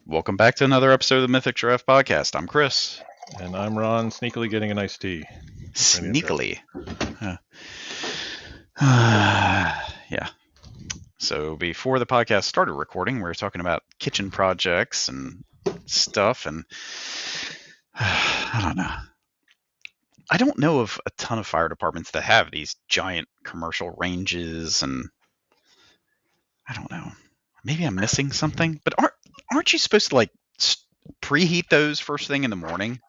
Welcome back to another episode of the Mythic Giraffe Podcast. I'm Chris. And I'm Ron, sneakily getting a nice tea. Sneakily. Yeah. So before the podcast started recording, we were talking about kitchen projects and stuff, and I don't know. I don't know of a ton of fire departments that have these giant commercial ranges, and I don't know. Maybe I'm missing something, but aren't you supposed to preheat those first thing in the morning?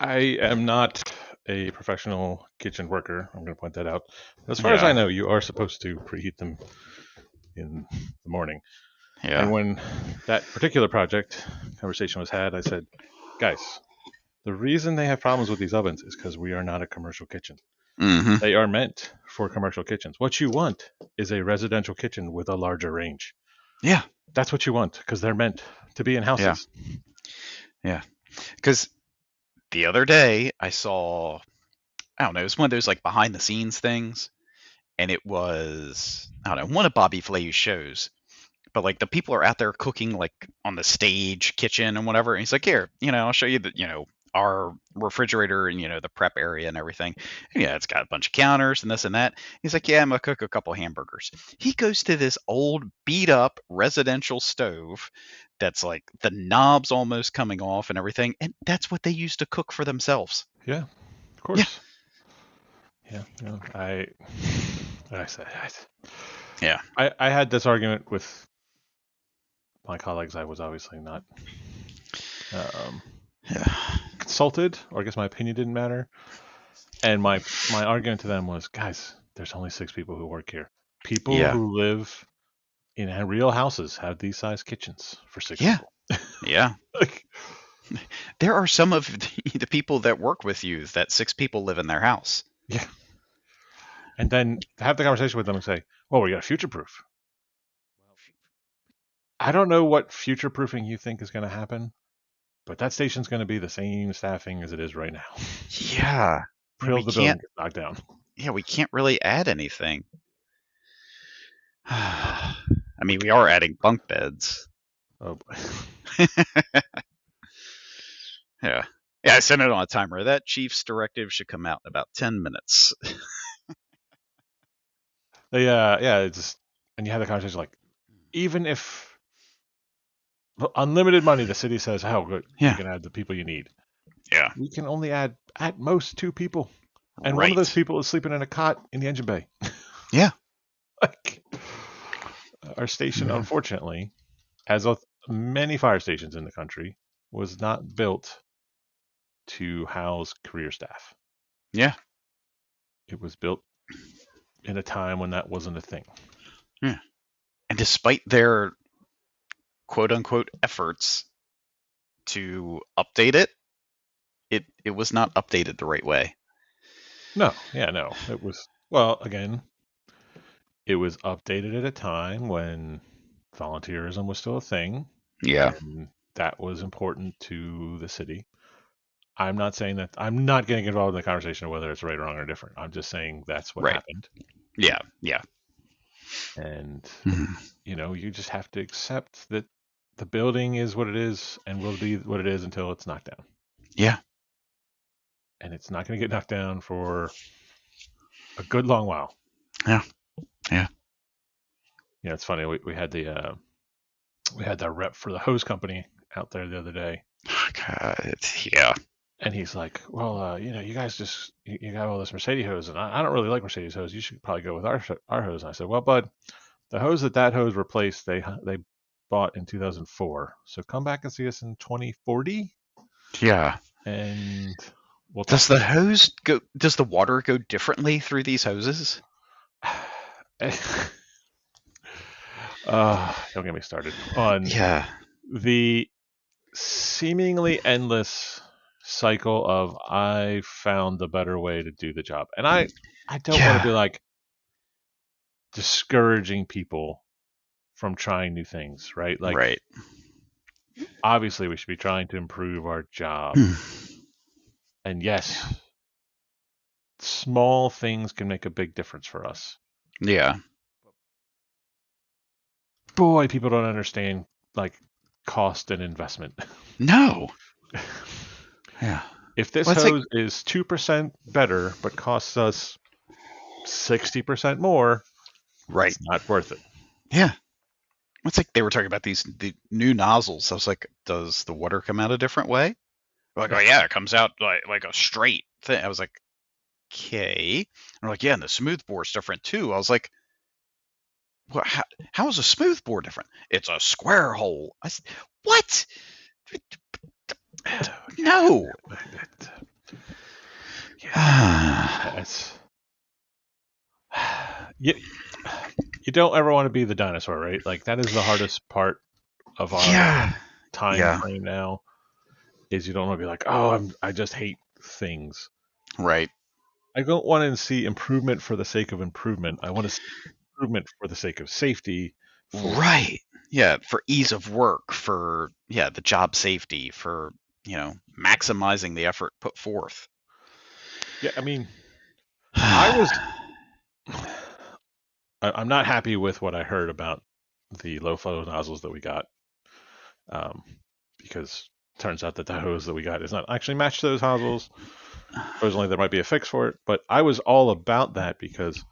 I am not a professional kitchen worker. I'm going to point that out. As far as I know, you are supposed to preheat them in the morning. Yeah. And when that particular conversation was had, I said, guys, the reason they have problems with these ovens is because we are not a commercial kitchen. Mm-hmm. They are meant for commercial kitchens. What you want is a residential kitchen with a larger range. Yeah. That's what you want because they're meant to be in houses. Yeah. Because the other day I saw, I don't know, it was one of those like behind the scenes things. And it was, I don't know, one of Bobby Flay's shows. But like the people are out there cooking like on the stage kitchen and whatever. And he's like, here, I'll show you our refrigerator and, the prep area and everything. And yeah, it's got a bunch of counters and this and that. He's like, yeah, I'm going to cook a couple hamburgers. He goes to this old beat up residential stove that's like the knobs almost coming off and everything. And that's what they use to cook for themselves. Yeah, of course. Yeah. I had this argument with my colleagues. I was obviously not consulted, or I guess my opinion didn't matter. And my argument to them was, guys, there's only 6 people who work here. People who live in real houses have these size kitchens for 6 people. Yeah. There are some of the people that work with you that 6 people live in their house. Yeah. And then have the conversation with them and say, well, we got to future-proof. I don't know what future-proofing you think is going to happen, but that station's going to be the same staffing as it is right now. Yeah. Until the building gets knocked down. Yeah, we can't really add anything. I mean, we are adding bunk beds. Oh, boy. Yeah. Yeah, I sent it on a timer. That chief's directive should come out in about 10 minutes. And you have the conversation like, even if unlimited money, the city says, how good you can add the people you need. Yeah. We can only add at most 2 people. And one of those people is sleeping in a cot in the engine bay. Yeah. Our station, unfortunately, as with many fire stations in the country, was not built to house career staff. Yeah. It was built in a time when that wasn't a thing. Yeah. And despite their quote unquote efforts to update it, it was not updated the right way. No. It was, well, again, it was updated at a time when volunteerism was still a thing. Yeah. And that was important to the city. I'm not saying that, I'm not getting involved in the conversation of whether it's right or wrong or different. I'm just saying that's what happened. Yeah. And, you just have to accept that the building is what it is and will be what it is until it's knocked down. Yeah. And it's not going to get knocked down for a good long while. Yeah. It's funny. We had the rep for the hose company out there the other day. God, yeah. And he's like, well, you guys just, you got all this Mercedes hose, and I don't really like Mercedes hose. You should probably go with our hose. And I said, well, bud, the hose that hose replaced, they bought in 2004. So come back and see us in 2040. Yeah. And does the water go differently through these hoses? Don't get me started on the seemingly endless cycle of I found the better way to do the job. And I don't want to be like discouraging people from trying new things, right? Like, obviously we should be trying to improve our job. And yes, small things can make a big difference for us. Yeah. Boy, people don't understand, like, cost an investment. No. Yeah. If this Well, it's hose is 2% better but costs us 60% more, right. it's not worth it. Yeah. It's like they were talking about the new nozzles. I was like, does the water come out a different way? Like, oh yeah, it comes out like a straight thing. I was like, okay. And they're like, yeah, and the smooth bore's different too. I was like, what? How is a smooth bore different? It's a square hole. I said, what? No. It's, you don't ever want to be the dinosaur, right? Like that is the hardest part of our time frame now. Is you don't want to be like, oh, I just hate things. Right. I don't want to see improvement for the sake of improvement. I want to see improvement for the sake of safety. Right. Yeah, for ease of work, for the job safety, for maximizing the effort put forth. Yeah, I mean, I'm not happy with what I heard about the low flow nozzles that we got, because it turns out that the hose that we got is not actually matched to those nozzles. Supposedly there might be a fix for it, but I was all about that because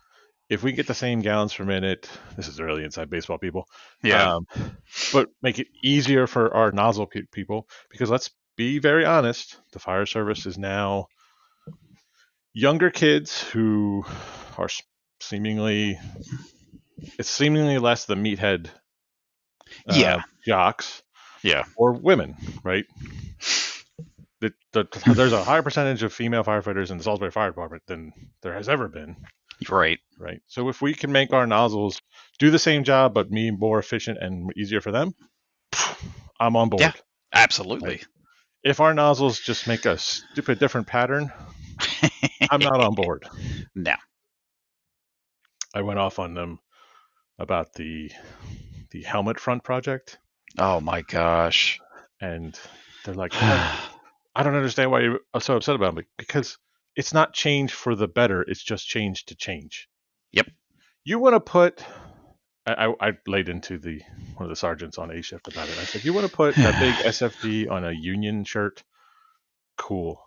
if we get the same gallons per minute, this is really inside baseball, people. Yeah. But make it easier for our nozzle people, because let's be very honest, the fire service is now younger kids who are seemingly less the meathead jocks, or women, right? There's a higher percentage of female firefighters in the Salisbury Fire Department than there has ever been. Right. So if we can make our nozzles do the same job but be more efficient and easier for them, I'm on board. Yeah, absolutely. Right? If our nozzles just make a stupid different pattern, I'm not on board. No. I went off on them about the helmet front project. Oh my gosh. And they're like, I don't understand why you're so upset about it, because it's not change for the better. It's just change to change. Yep. You want to put, I laid into one of the sergeants on A shift about it. I said, you want to put that big SFD on a Union shirt? Cool.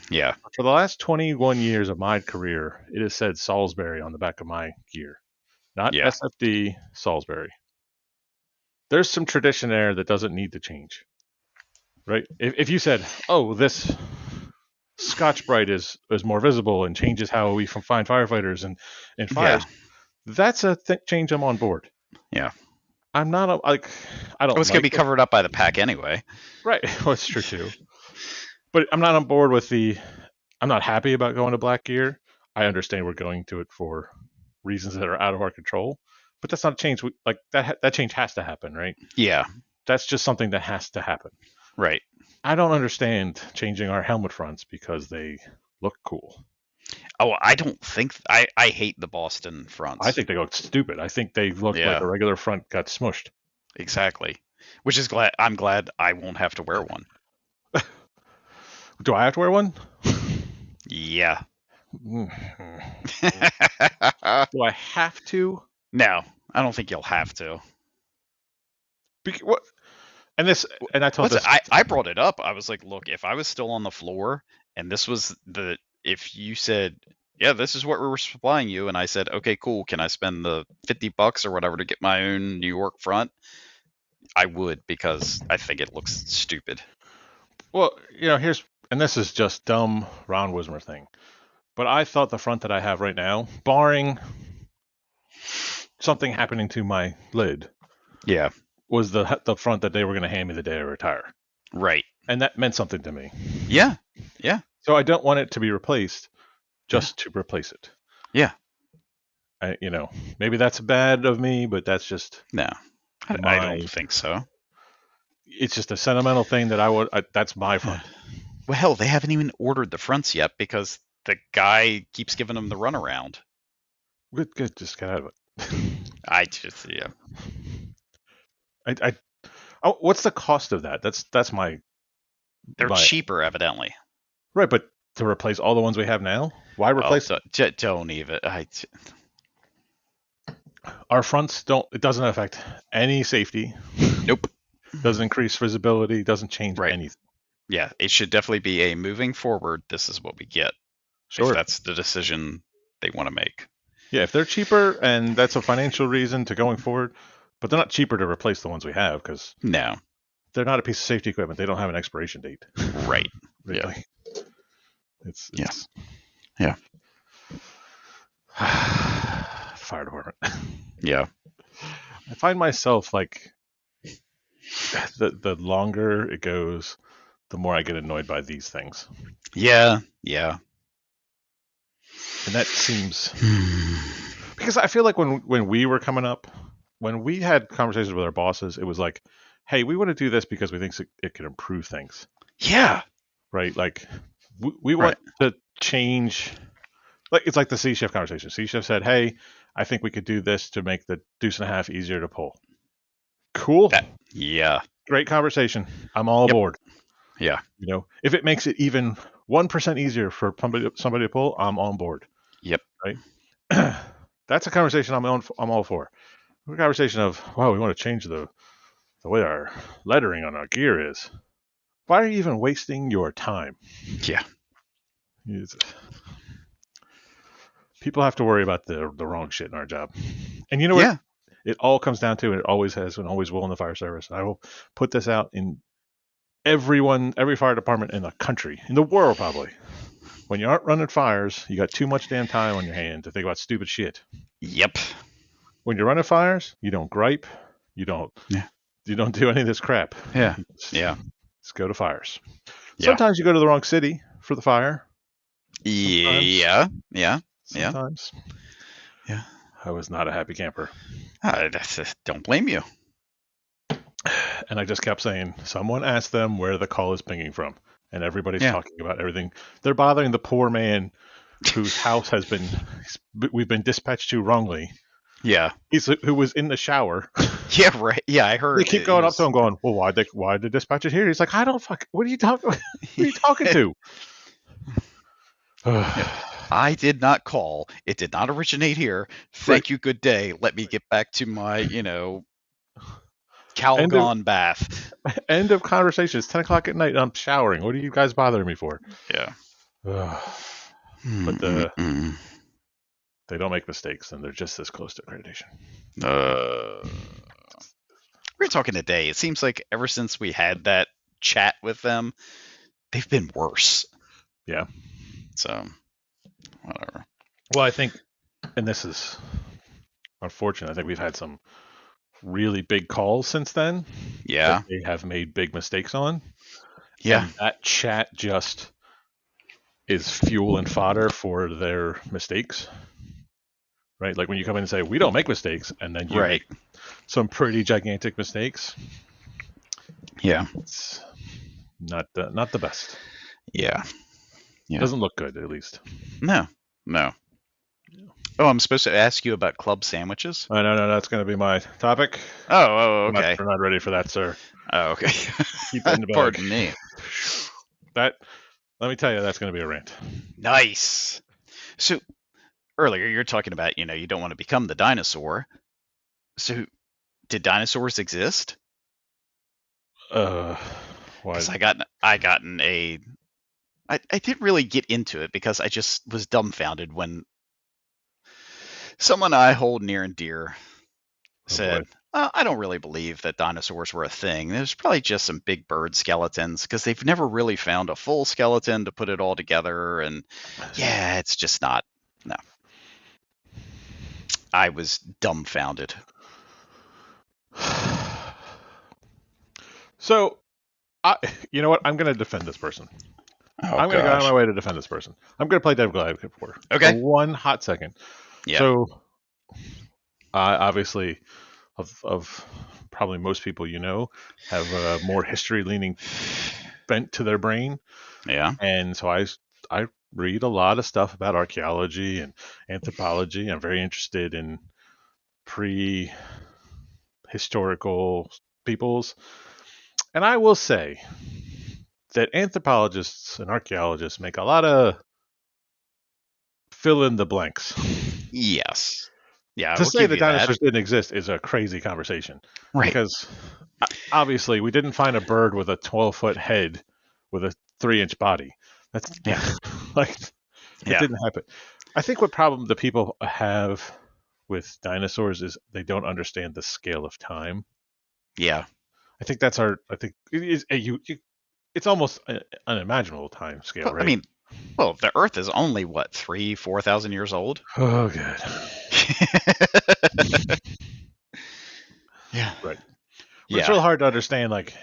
Yeah. For the last 21 years of my career, it has said Salisbury on the back of my gear, not SFD, Salisbury. There's some tradition there that doesn't need to change, right? If you said, oh, this Scotch Brite is more visible and changes how we find firefighters and fires, that's a change I'm on board. Yeah. I'm not I don't. It's going to be covered up by the pack anyway. Right. Well, it's true too. But I'm not on board with I'm not happy about going to black gear. I understand we're going to it for reasons that are out of our control, but that's not a change. Like that change has to happen, right? Yeah. That's just something that has to happen. Right. I don't understand changing our helmet fronts because they look cool. Oh, I don't think I hate the Boston fronts. I think they look stupid. I think they look like a regular front got smushed. Exactly. Which is I'm glad I won't have to wear one. Do I have to wear one? Yeah. Do I have to? No, I don't think you'll have to. What? And I told this. I brought it up. I was like, look, if I was still on the floor and this was if you said, yeah, this is what we're supplying you, and I said, okay, cool, can I spend the $50 or whatever to get my own New York front? I would, because I think it looks stupid. Well, and this is just dumb Ron Wismer thing, but I thought the front that I have right now, barring something happening to my lid, was the front that they were going to hand me the day I retire. Right. And that meant something to me. Yeah. Yeah. So I don't want it to be replaced just to replace it. Yeah. Maybe that's bad of me, but that's just no. I don't think so. It's just a sentimental thing that that's my front. Well, hell, they haven't even ordered the fronts yet because the guy keeps giving them the runaround. Good. Just get out of it. What's the cost of that? That's my. They're cheaper, evidently. Right, but to replace all the ones we have now, why replace? Don't even. Our fronts don't. It doesn't affect any safety. Nope. doesn't increase visibility, doesn't change Right. anything. Yeah, it should definitely be a moving forward. This is what we get. If Sure. that's the decision they want to make. Yeah, if they're cheaper and that's a financial reason to going forward, but they're not cheaper to replace the ones we have because No. they're not a piece of safety equipment. They don't have an expiration date. Right. Really. It's Yes. Yeah. Fire department. Yeah. I find myself like the longer it goes, the more I get annoyed by these things. Yeah. Yeah. And that seems because I feel like when we were coming up, when we had conversations with our bosses, it was like, hey, we want to do this because we think it can improve things. Yeah. Right? Like we want to change. Like it's like the C shift conversation. C shift said, hey, I think we could do this to make the deuce and a half easier to pull. Cool. Yeah. Great conversation. I'm all aboard. Yeah. You know, if it makes it even 1% easier for somebody to pull, I'm on board. Yep. Right. That's a conversation I'm all for. A conversation of, wow, we want to change the way our lettering on our gear is. Why are you even wasting your time? Yeah. People have to worry about the wrong shit in our job. And you know what? It all comes down to, and it always has and always will in the fire service. I will put this out in every fire department in the country, in the world probably. When you aren't running fires, you got too much damn time on your hand to think about stupid shit. Yep. When you're running fires, you don't gripe. You don't do any of this crap. Yeah. Just go to fires. Yeah. Sometimes you go to the wrong city for the fire. Yeah. Sometimes. Yeah. I was not a happy camper. Don't blame you. And I just kept saying, someone asked them where the call is pinging from. And everybody's talking about everything. They're bothering the poor man whose house we've been dispatched to wrongly. Yeah. Who was in the shower. Yeah, right. Yeah, I heard. They keep going up to him going, well, why'd the dispatcher here? He's like, I don't what are you talking to? I did not call. It did not originate here. Thank you. Good day. Let me get back to my, Calgon bath. End of conversation. It's 10 o'clock at night and I'm showering. What are you guys bothering me for? Yeah. But they don't make mistakes and they're just this close to accreditation. We were talking today. It seems like ever since we had that chat with them, they've been worse. Yeah. So, whatever. Well, I think, and this is unfortunate, I think we've had some really big calls since then. Yeah. That they have made big mistakes on. Yeah. And that chat just is fuel and fodder for their mistakes. Right? Like when you come in and say, we don't make mistakes, and then you make some pretty gigantic mistakes. Yeah. It's not the best. Yeah. It doesn't look good, at least. No. Oh, I'm supposed to ask you about club sandwiches? No, that's going to be my topic. Oh, okay. We're not ready for that, sir. Oh, okay. Keep it in the bag. Pardon me. Let me tell you, that's going to be a rant. Nice. So, earlier you're talking about, you don't want to become the dinosaur. So, did dinosaurs exist? Why? Because I didn't really get into it because I just was dumbfounded when someone I hold near and dear said, I don't really believe that dinosaurs were a thing. There's probably just some big bird skeletons because they've never really found a full skeleton to put it all together. And yeah, it's just not. No. I was dumbfounded. So, you know what? I'm going to defend this person. I'm going to go out of my way to defend this person. I'm going to play devil's advocate for her. Okay. For one hot second. Yeah. So, obviously, of probably most people have a more history-leaning bent to their brain. Yeah. And so I read a lot of stuff about archaeology and anthropology. I'm very interested in pre-historical peoples. And I will say that anthropologists and archaeologists make a lot of fill in the blanks. Yes. Yeah, To we'll say give the you that. dinosaurs didn't exist is a crazy conversation. Right. Because obviously we didn't find a bird with a 12-foot head with a 3-inch body. That's Yeah. like it Yeah. didn't happen. I think what problem the people have with dinosaurs is they don't understand the scale of time. Yeah. I think that's our. I think it is it's almost an unimaginable time scale, But, I right? mean, well, the Earth is only what 3,000-4,000 years old. Oh, good. Yeah. Right. But it's Yeah. real hard to understand. Like,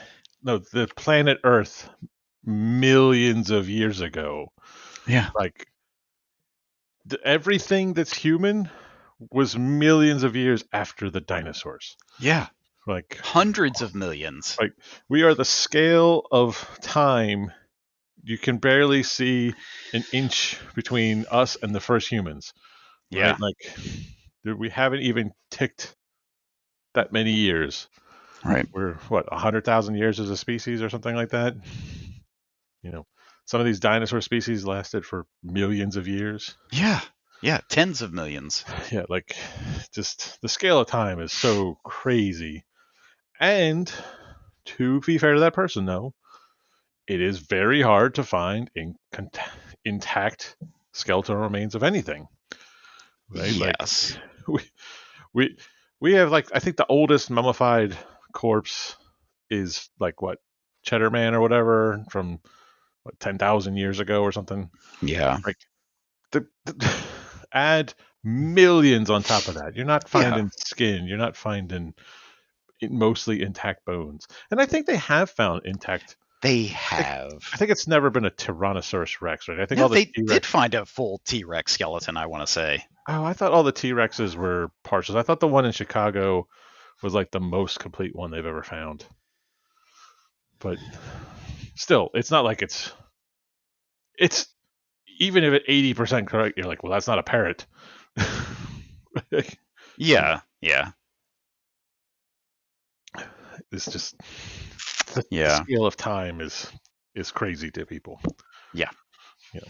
no, the planet Earth, millions of years ago, Yeah. like everything that's human was millions of years after the dinosaurs. Yeah. Like, Hundreds of millions. like we are the scale of time. You can barely see an inch between us and the first humans, right? Yeah. Like, we haven't even ticked that many years. Right. We're what 100,000 years as a species or something like that. You know, some of these dinosaur species lasted for millions of years. Yeah. Yeah. Tens of millions. Yeah, like just the scale of time is so crazy. And to be fair to that person, though, it is very hard to find intact skeletal remains of anything. Right? Yes. Like we we have like I think the oldest mummified corpse is like what Cheddar Man or whatever from 10,000 years ago or something. Yeah. Like add millions on top of that. You're not finding skin. You're not finding mostly intact bones. And I think they have found intact. They have. I think it's never been a Tyrannosaurus Rex, right? I think No, all the they T-Rex. did find a full T-Rex skeleton, I want to say. Oh, I thought all the T-Rexes were partials. I thought the one in Chicago was like the most complete one they've ever found. But still, it's not like it's even if it's 80% correct, you're like, well, that's not a parrot. Yeah. Yeah. It's just the scale of time is crazy to people. Yeah. Yeah.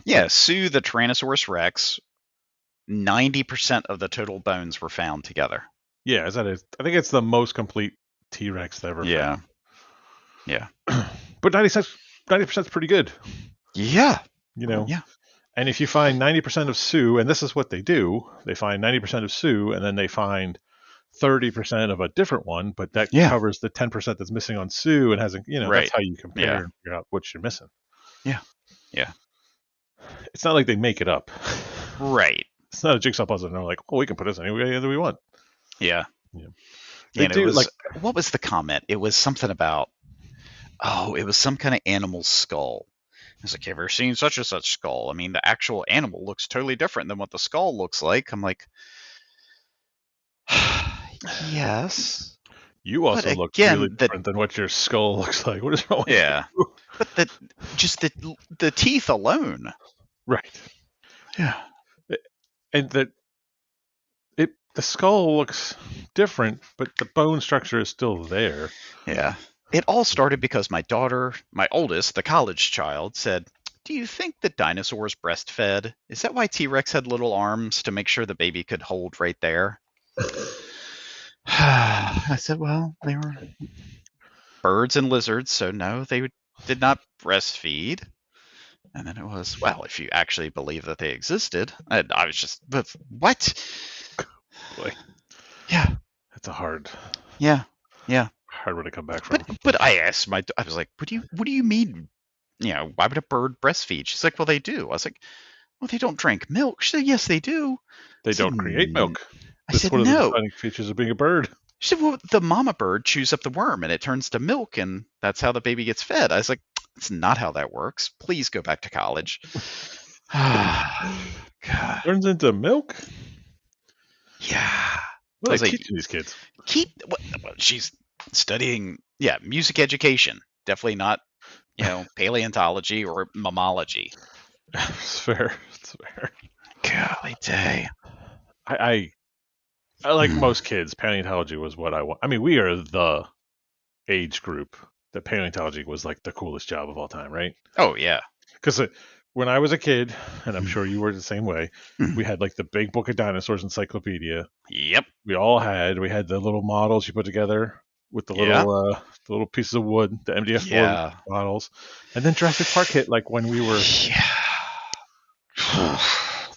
Yeah. Sue the Tyrannosaurus Rex. 90% of the total bones were found together. Yeah, I think it's the most complete T-Rex ever found. Yeah. But 90% is pretty good. Yeah. You know? Yeah. And if you find 90% of Sue, and this is what they do, they find 90% of Sue, and then they find 30% of a different one, but that covers the 10% that's missing on Sue and hasn't, that's how you compare and figure out what you're missing. Yeah. Yeah. It's not like they make it up. Right. It's not a jigsaw puzzle. And they're like, oh, we can put this any way we want. Yeah. Yeah. And it was what was the comment? It was something about, it was some kind of animal skull. I was like, have you ever seen such and such skull? I mean, the actual animal looks totally different than what the skull looks like. I'm like, yes. You also look really different than what your skull looks like. What is wrong with you? But the teeth alone. Right. Yeah. And the skull looks different, but the bone structure is still there. Yeah. It all started because my daughter, my oldest, the college child, said, do you think that dinosaurs breastfed? Is that why T-Rex had little arms to make sure the baby could hold right there? I said, well, they were birds and lizards, so no, they did not breastfeed. And then it was, well, if you actually believe that they existed. I was just, but what? Boy. Yeah. That's a hard. Yeah. Hard one to come back from. But I asked I was like, what do you mean? Why would a bird breastfeed? She's like, well, they do. I was like, well, they don't drink milk. She said, yes, they do. They don't create milk. That's one no. of the defining features of being a bird. She said, well, the mama bird chews up the worm and it turns to milk, and that's how the baby gets fed. I was like, that's not how that works. Please go back to college. God. Turns into milk? Yeah. What are they teaching these kids? She's studying, music education. Definitely not, paleontology or mammalogy. It's fair. Golly day. I like most kids, paleontology was what I want. I mean, we are the age group that paleontology was like the coolest job of all time, right? Oh, yeah. Because when I was a kid, and I'm sure you were the same way, Mm. we had like the big book of dinosaurs encyclopedia. Yep. We had the little models you put together with Yeah. the little pieces of wood, the MDF4 Yeah. models. And then Jurassic Park hit like when we were Yeah.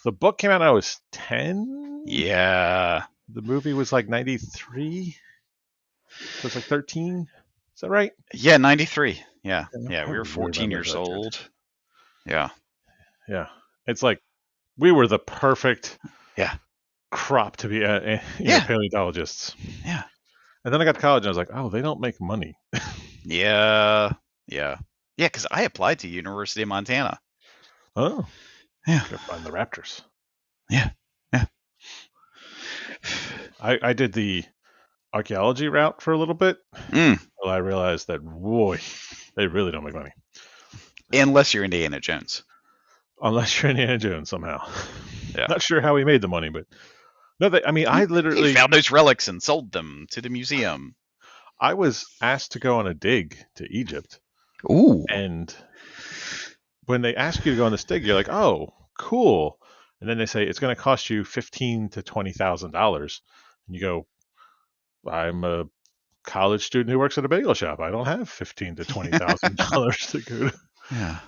the book came out, I was 10. Yeah. The movie was like 93. So it's like 13. Is that right? Yeah, 93. Yeah. I Yeah, we were remember 14 years that shit. old. Yeah. Yeah. It's like we were the perfect Yeah. crop to be Yeah. paleontologists. Yeah. And then I got to college and I was like, oh, they don't make money. Yeah. Yeah. Yeah, because I applied to University of Montana. Oh. Yeah. Gotta find the raptors. Yeah. Yeah. I did the archaeology route for a little bit. Mm. Well, I realized that, boy, they really don't make money. Unless you're Indiana Jones. Unless you're Indiana Jones somehow. Yeah. Not sure how he made the money, but no, I literally He found those relics and sold them to the museum. I was asked to go on a dig to Egypt. Ooh. And when they ask you to go on this dig, you're like, oh, cool. And then they say it's going to cost you $15,000 to $20,000. And you go, I'm a college student who works at a bagel shop. I don't have $15,000 to $20,000 to go to. Yeah.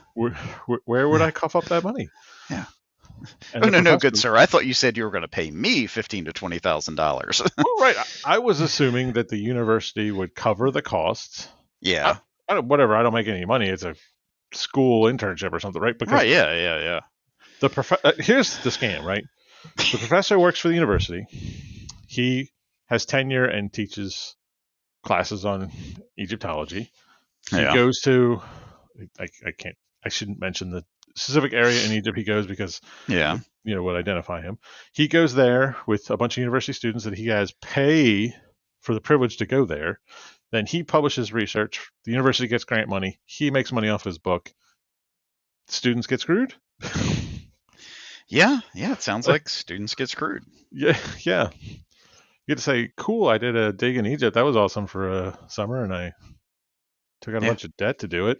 Where would I cough up that money? Yeah. And oh no, good sir. I thought you said you were going to pay me $15,000 to $20,000. Well, right. I was assuming that the university would cover the costs. Yeah. I don't make any money. It's a school internship or something, right? Because right. Yeah. here's the scam, right? The professor works for the university. He has tenure and teaches classes on Egyptology. He goes to I shouldn't mention the specific area in Egypt he goes because would identify him. He goes there with a bunch of university students that he has pay for the privilege to go there. Then he publishes research. The university gets grant money. He makes money off his book. Students get screwed. Yeah. It sounds like students get screwed. Yeah. You get to say, cool, I did a dig in Egypt. That was awesome for a summer, and I took out a bunch of debt to do it.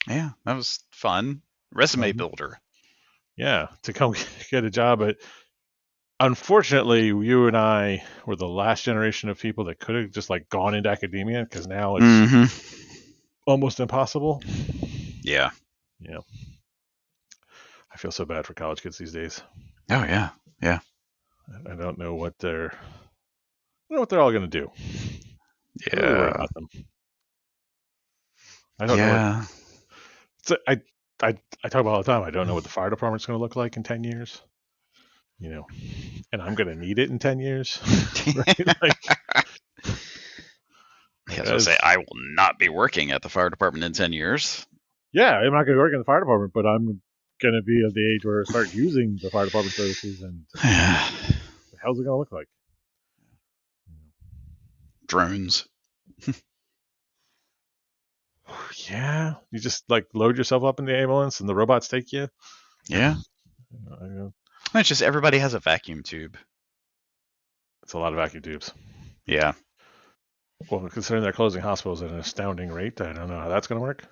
Yeah, that was fun. Resume builder. Yeah, to come get a job. But unfortunately, you and I were the last generation of people that could have just like gone into academia because now it's almost impossible. Yeah. I feel so bad for college kids these days. Oh yeah. I don't know what they're all going to do. Yeah. I really worry about them. I don't know. I talk about all the time. I don't know what the fire department's going to look like in 10 years. And I'm going to need it in 10 years. Right? I was say I will not be working at the fire department in 10 years. Yeah, I'm not going to work in the fire department, but I'm going to be at the age where I start using the fire department services, and what the hell's it going to look like? Drones. Yeah, you just like load yourself up in the ambulance and the robots take you. Yeah. It's just everybody has a vacuum tube. It's a lot of vacuum tubes. Yeah. Well, considering they're closing hospitals at an astounding rate, I don't know how that's going to work.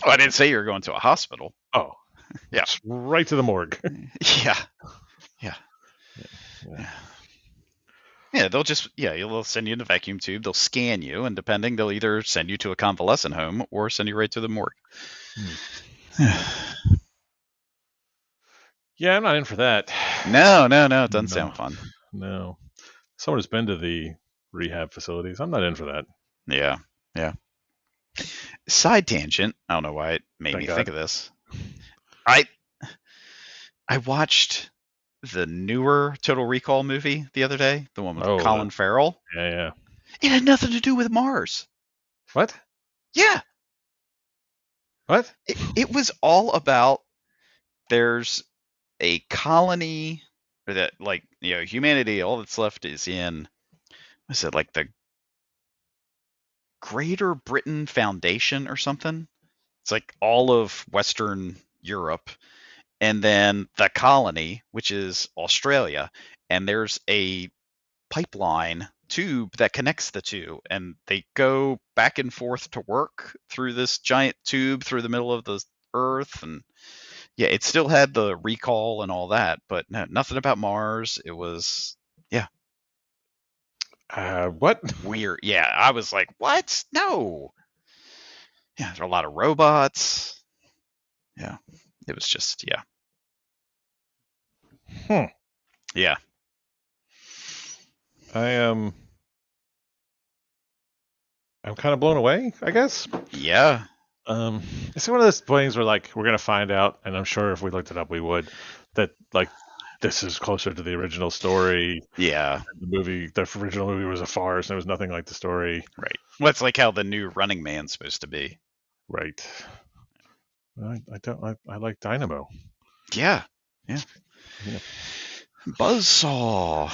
Oh, I didn't say you were going to a hospital. Oh, yeah. Just right to the morgue. Yeah. Yeah, they'll send you in a vacuum tube. They'll scan you, and depending, they'll either send you to a convalescent home or send you right to the morgue. Yeah, I'm not in for that. No, it doesn't sound fun. No. Someone has been to the rehab facilities. I'm not in for that. Yeah. Side tangent. I don't know why it made me think of this. I watched the newer Total Recall movie the other day, the one with Colin Farrell. Yeah. It had nothing to do with Mars. What? Yeah. What? It was all about there's a colony that humanity, all that's left is in, what's it, like the Greater Britain Foundation or something? It's like all of Western Europe. And then the colony, which is Australia, and there's a pipeline tube that connects the two, and they go back and forth to work through this giant tube through the middle of the Earth, and yeah, it still had the recall and all that, but no, nothing about Mars. It was What? weird. Yeah, I was like, what? No. Yeah, there are a lot of robots. Yeah, it was just Hmm. yeah. I am. I'm kind of blown away, I guess. Yeah. It's one of those things where like we're gonna find out, and I'm sure if we looked it up, we would, that like this is closer to the original story. Yeah. The original movie was a farce, and it was nothing like the story. Right. Well, it's like how the new Running Man's supposed to be. Right. I don't. I like Dynamo. Yeah. Yeah. Buzzsaw.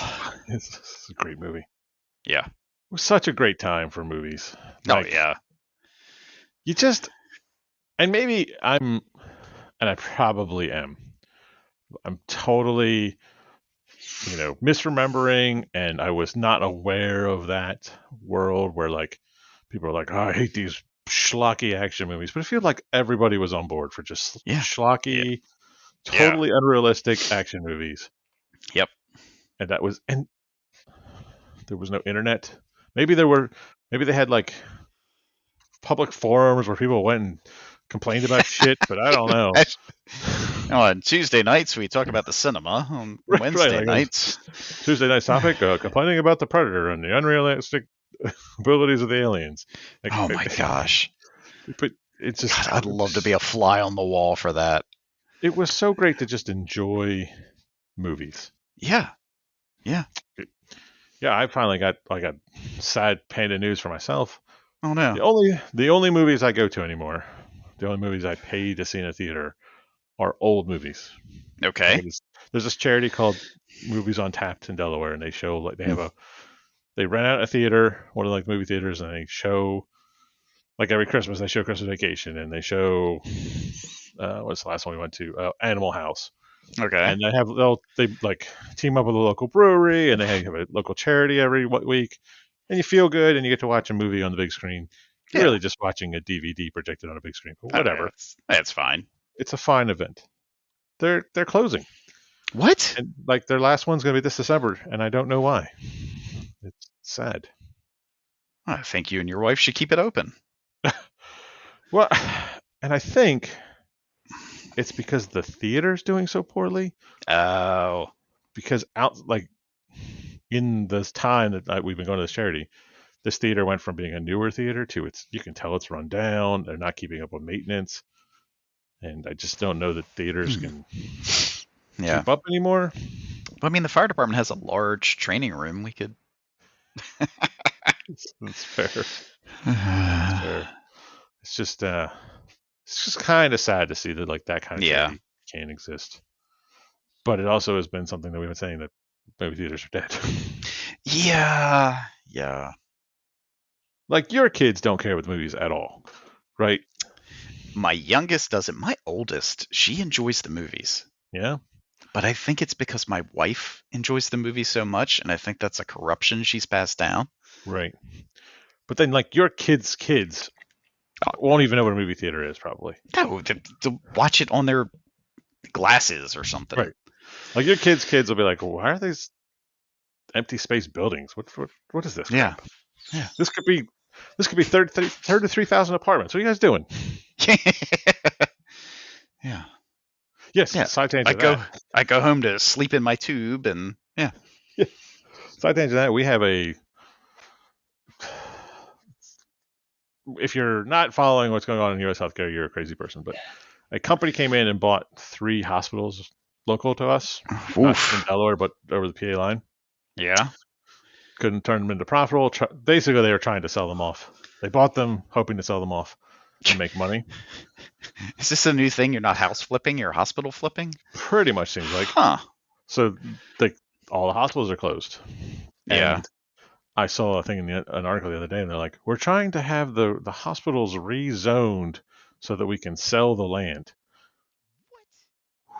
It's a great movie. Yeah. It was such a great time for movies. Oh yeah. You just, and maybe and I probably am. I'm totally, misremembering, and I was not aware of that world where like people are like, oh, I hate these schlocky action movies, but I feel like everybody was on board for just schlocky, totally unrealistic action movies. Yep. And there was no internet. Maybe they had like public forums where people went and complained about shit, but I don't know. On Tuesday nights, we talk about the cinema. On Wednesday nights, Tuesday night topic: complaining about the Predator and the unrealistic abilities of the aliens. Like, oh my gosh! But it's just, God, I'd love to be a fly on the wall for that. It was so great to just enjoy movies. Yeah. I finally got like a sad panda news for myself. Oh no! The only movies I go to anymore, the only movies I pay to see in a theater, are old movies. Okay. There's this charity called Movies on Tapped in Delaware, and they show like they rent out a theater, one of like movie theaters, and they show like every Christmas they show Christmas Vacation, and they show what's the last one we went to? Animal House. Okay. And they like team up with a local brewery, and they have a local charity every week. And you feel good, and you get to watch a movie on the big screen. You're really just watching a DVD projected on a big screen, but whatever. That's fine. It's a fine event. They're closing. What? And like their last one's going to be this December, and I don't know why. It's sad. I think you and your wife should keep it open. Well, and I think it's because the theater's doing so poorly. Oh. Because in this time that we've been going to this charity, this theater went from being a newer theater to you can tell it's run down. They're not keeping up with maintenance. And I just don't know that theaters can keep up anymore. I mean, the fire department has a large training room. We could. That's fair. That's fair. It's just kind of sad to see that like that kind of charity can't exist. But it also has been something that we've been saying that movie theaters are dead. Yeah. Like your kids don't care with movies at all, right? My youngest doesn't. My oldest, she enjoys the movies. Yeah. But I think it's because my wife enjoys the movies so much, and I think that's a corruption she's passed down. Right. But then, like, your kids' won't even know what a movie theater is, probably. No, to watch it on their glasses or something. Right. Like, your kids' will be like, why are these empty space buildings? What is this crap? Yeah. This could be 33,000 apartments. What are you guys doing? Yeah. Yes. Yeah. Side tangent. I go home to sleep in my tube, and yeah. Side tangent. That we have if you're not following what's going on in U.S. healthcare, you're a crazy person. But a company came in and bought 3 hospitals local to us, not in Delaware, but over the PA line. Yeah. Couldn't turn them into profitable. Basically, they were trying to sell them off. They bought them hoping to sell them off and make money. Is this a new thing? You're not house flipping, you're hospital flipping? Pretty much seems like. Huh. So all the hospitals are closed. Yeah. And I saw a thing in an article the other day, and they're like, we're trying to have the hospitals rezoned so that we can sell the land.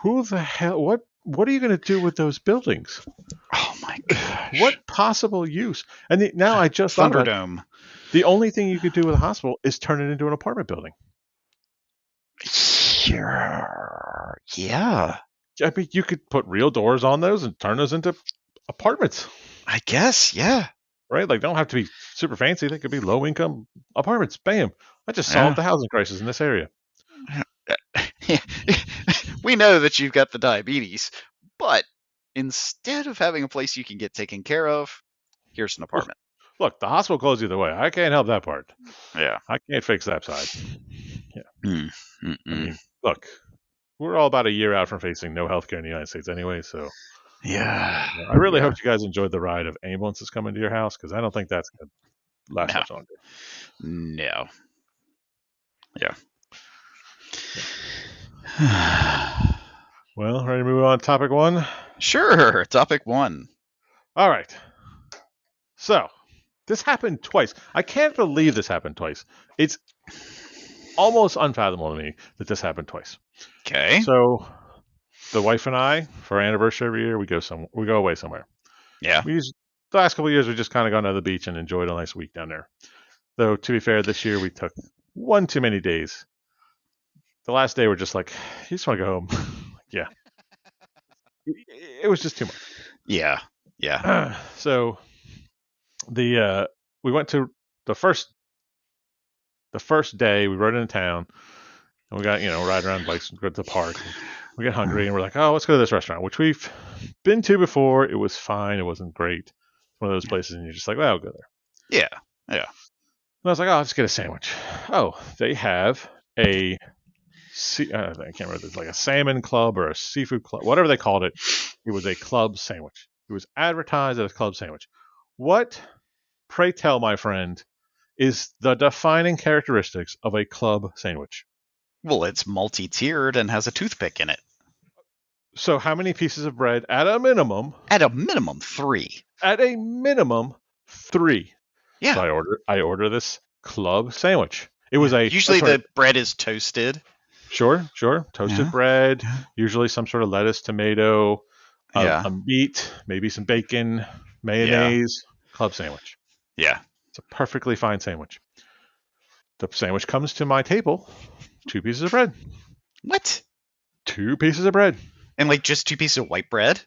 Who the hell? What are you going to do with those buildings? Oh my gosh! What possible use? And now I just Thunderdome. The only thing you could do with a hospital is turn it into an apartment building. Yeah, I mean, you could put real doors on those and turn those into apartments, I guess. Yeah. right? Like, they don't have to be super fancy. They could be low income apartments. Bam! I just solved Yeah. the housing crisis in this area. We know that you've got the diabetes, but instead of having a place you can get taken care of, here's an apartment. Look, the hospital closed either way. I can't help that part. Yeah. I can't fix that side. Mm. I mean, look, we're all about a year out from facing no healthcare in the United States anyway, so Yeah. I really Yeah. hope you guys enjoyed the ride of ambulances coming to your house, because I don't think that's going to last No. much longer. No. Yeah. Well, ready to move on to topic one? Sure. Topic 1. All right. So, this happened twice. I can't believe this happened twice. It's almost unfathomable to me that this happened twice. Okay. So, the wife and I, for our anniversary every year, we go away somewhere. Yeah. The last couple of years, we just kind of gone to the beach and enjoyed a nice week down there. Though, to be fair, this year we took one too many days. The last day, we're just like, you just want to go home. Yeah. It was just too much. Yeah. Yeah. So, we went to the first day. We rode into town, and we got ride around bikes and go to the park. We get hungry, and we're like, oh, let's go to this restaurant, which we've been to before. It was fine. It wasn't great. It's one of those places, and you're just like, well, I'll go there. Yeah. Yeah. And I was like, oh, I'll just get a sandwich. Oh, they have I can't remember. It's like a salmon club or a seafood club, whatever they called it. It was a club sandwich. It was advertised as a club sandwich. What, pray tell, my friend, is the defining characteristics of a club sandwich? Well, it's multi-tiered and has a toothpick in it. So how many pieces of bread at a minimum? At a minimum, 3. At a minimum, 3. Yeah. So I order this club sandwich. It was usually the bread is toasted. Sure. Toasted bread, usually some sort of lettuce, tomato, a meat, maybe some bacon, mayonnaise, club sandwich. Yeah. It's a perfectly fine sandwich. The sandwich comes to my table, 2 pieces of bread. What? 2 pieces of bread. And like just 2 pieces of white bread?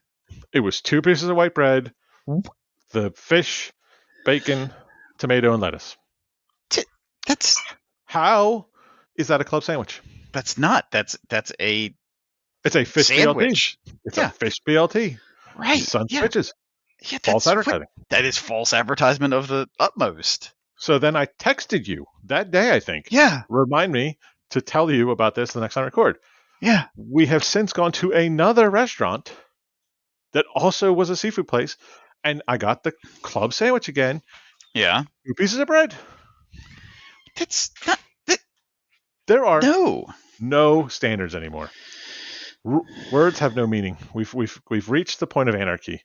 It was 2 pieces of white bread, the fish, bacon, tomato, and lettuce. That's How is that a club sandwich? That's not. It's a fish sandwich. BLT. It's a fish BLT. Right. Sun's pitches. Yeah, false advertising. That is false advertisement of the utmost. So then I texted you that day, I think. Yeah. Remind me to tell you about this the next time I record. Yeah. We have since gone to another restaurant that also was a seafood place, and I got the club sandwich again. Yeah. 2 pieces of bread. That's not. There are no standards anymore. Words have no meaning. We've reached the point of anarchy.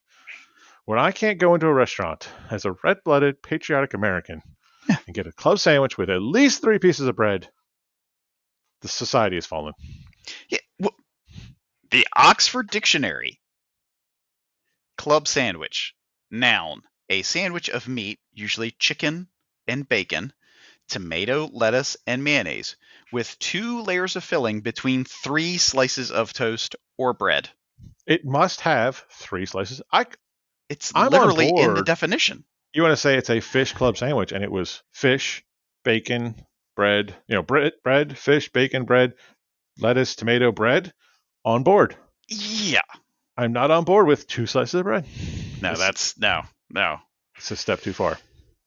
When I can't go into a restaurant as a red-blooded, patriotic American and get a club sandwich with at least 3 pieces of bread, the society has fallen. Yeah, well, the Oxford Dictionary. Club sandwich. Noun. A sandwich of meat, usually chicken and bacon, tomato, lettuce, and mayonnaise, with 2 layers of filling between 3 slices of toast or bread. It must have 3 slices. It's I'm literally in the definition. You want to say it's a fish club sandwich, and it was fish, bacon, bread, bread, fish, bacon, bread, lettuce, tomato, bread, on board. Yeah. I'm not on board with 2 slices of bread. No, no. It's a step too far.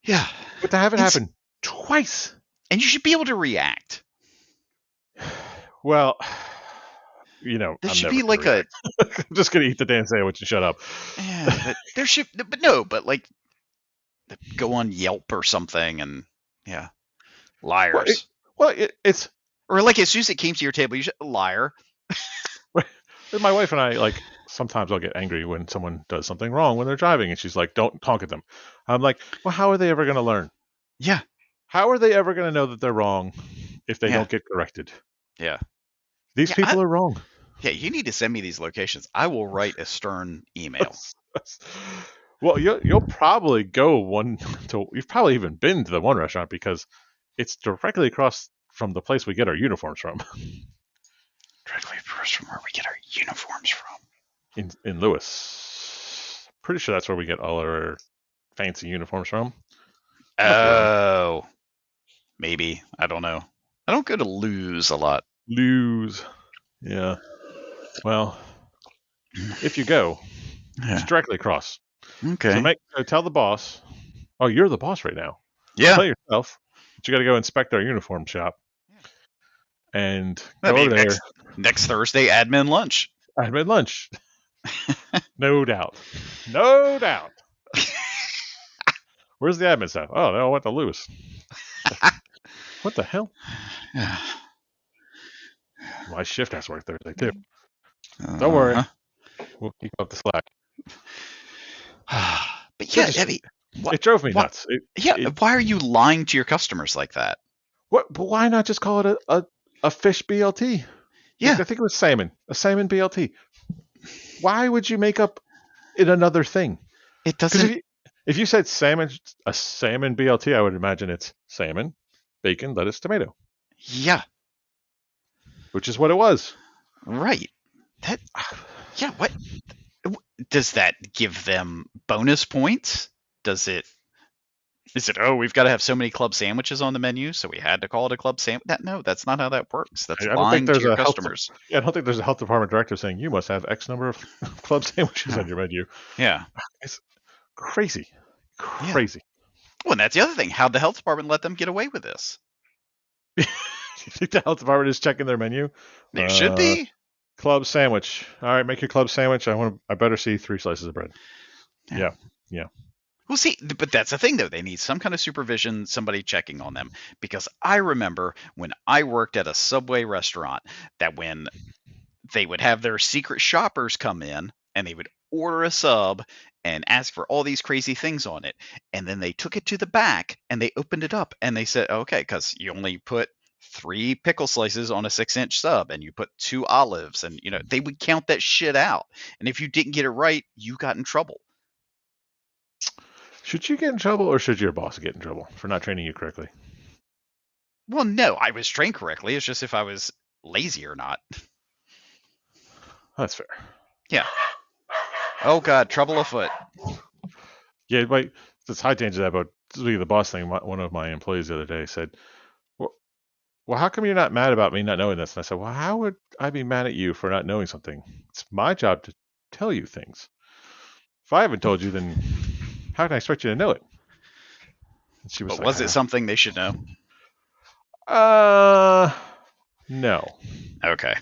Yeah. But to have it happen twice. And you should be able to react. Well, there should be like I'm just going to eat the damn sandwich and shut up. Yeah, but like, go on Yelp or something and, liars. It's... Or like as soon as it came to your table, you should, liar. My wife and I, like, sometimes I'll get angry when someone does something wrong when they're driving, and she's like, don't honk at them. I'm like, well, how are they ever going to learn? Yeah. How are they ever going to know that they're wrong if they don't get corrected? Yeah. These people are wrong. Yeah, you need to send me these locations. I will write a stern email. Well, you'll probably you've probably even been to the one restaurant because it's directly across from the place we get our uniforms from. stores from where we get our uniforms from. In Lewis. Pretty sure that's where we get all our fancy uniforms from. Oh, maybe. I don't know. I don't go to Lose a lot. Lose. Yeah. Well, if you go, it's directly across. Okay. So tell the boss. Oh, you're the boss right now. Yeah. Tell yourself. But you got to go inspect our uniform shop. And I go mean, over there. next Thursday, admin lunch. Admin lunch. No doubt. No doubt. Where's the admin staff? Oh, they all went to Lewis. What the hell? My shift has to work Thursday, too. Don't worry. We'll keep up the slack. But yeah, I mean, it drove me nuts. Why are you lying to your customers like that? What? But why not just call it a fish BLT? Yeah. I think it was salmon. A salmon BLT. Why would you make up it another thing? It doesn't. If you said salmon, a salmon BLT, I would imagine it's salmon, bacon, lettuce, tomato. Yeah. Which is what it was. Right. What? Does that give them bonus points? Is it, we've got to have so many club sandwiches on the menu, so we had to call it a club sandwich? No, that's not how that works. That's lying to your customers. I don't think there's a health department director saying you must have X number of club sandwiches on your menu. Yeah. It's crazy. Crazy. Yeah. Well, and that's the other thing. How'd the health department let them get away with this? You think the health department is checking their menu? They should be. Club sandwich. All right, make your club sandwich. I better see 3 slices of bread. Yeah. Well, see, but that's the thing, though. They need some kind of supervision, somebody checking on them. Because I remember when I worked at a Subway restaurant that when they would have their secret shoppers come in and they would order a sub and ask for all these crazy things on it. And then they took it to the back and they opened it up and they said, okay, because you only put 3 pickle slices on a 6-inch sub and you put 2 olives, and they would count that shit out. And if you didn't get it right, you got in trouble. Should you get in trouble, or should your boss get in trouble for not training you correctly? Well, no, I was trained correctly. It's just if I was lazy or not. That's fair. Yeah. Oh God, trouble afoot. Yeah, wait. It's high danger that about the boss thing. One of my employees the other day said, well, how come you're not mad about me not knowing this? And I said, well, how would I be mad at you for not knowing something? It's my job to tell you things. If I haven't told you, then how can I expect you to know it? And she was was it something they should know? No. Okay.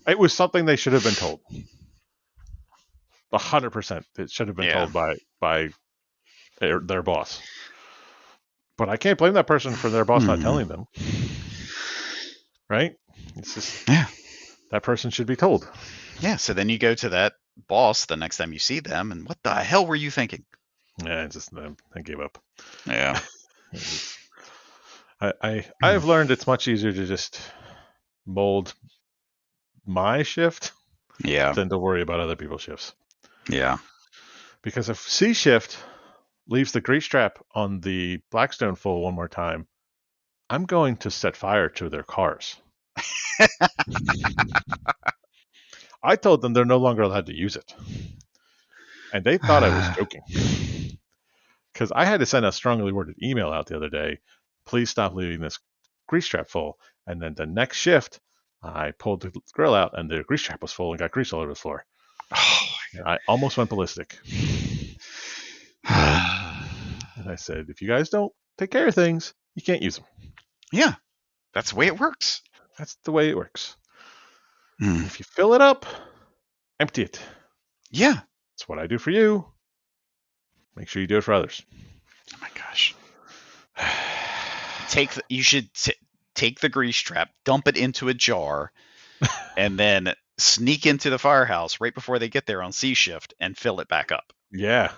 It was something they should have been told. 100%. It should have been told by their boss. But I can't blame that person for their boss not telling them. Right? It's just that person should be told. Yeah, so then you go to that boss the next time you see them, and what the hell were you thinking? Yeah, I gave up. Yeah. I've learned it's much easier to just mold my shift than to worry about other people's shifts. Yeah. Because if C shift leaves the grease trap on the Blackstone full one more time, I'm going to set fire to their cars. I told them they're no longer allowed to use it. And they thought I was joking. Because I had to send a strongly worded email out the other day. Please stop leaving this grease trap full. And then the next shift, I pulled the grill out and the grease trap was full and got grease all over the floor. Oh, I almost went ballistic. And I said, if you guys don't take care of things, you can't use them. Yeah, that's the way it works. That's the way it works. If you fill it up, empty it. Yeah. That's what I do for you. Make sure you do it for others. Oh my gosh. You should take the grease trap, dump it into a jar, and then sneak into the firehouse right before they get there on C shift and fill it back up. Yeah.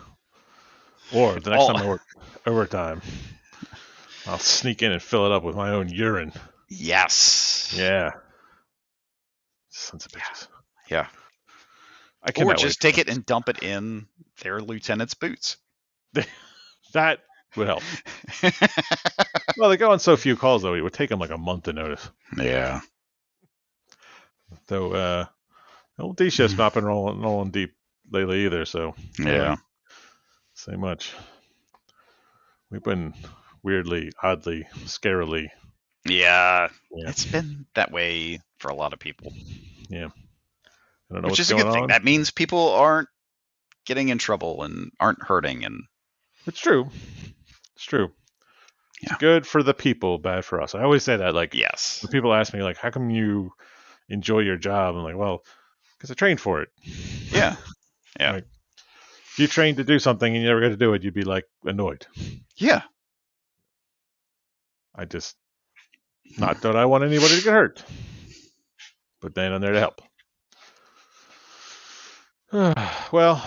Or the next time I work overtime, I'll sneak in and fill it up with my own urine. Yes. Yeah. Sons of bitches. Yeah. Or just take it and dump it in their lieutenant's boots. That would help. Well, they go on so few calls, though. It would take them like a month to notice. Yeah. So, Old D shift's not been rolling deep lately either, so Yeah. say much. We've been weirdly, oddly, scarily. Yeah. It's been that way for a lot of people. Yeah. I don't know Which what's is a going good thing. on. That means people aren't getting in trouble and aren't hurting. And It's true. It's true. It's good for the people, bad for us. I always say that. Like, yes. when people ask me, like, how come you enjoy your job? I'm like, well, because I trained for it. Yeah. Yeah. Like, if you trained to do something and you never got to do it, you'd be like annoyed. Yeah. I just, not that I want anybody to get hurt, but then I'm there to help. Well,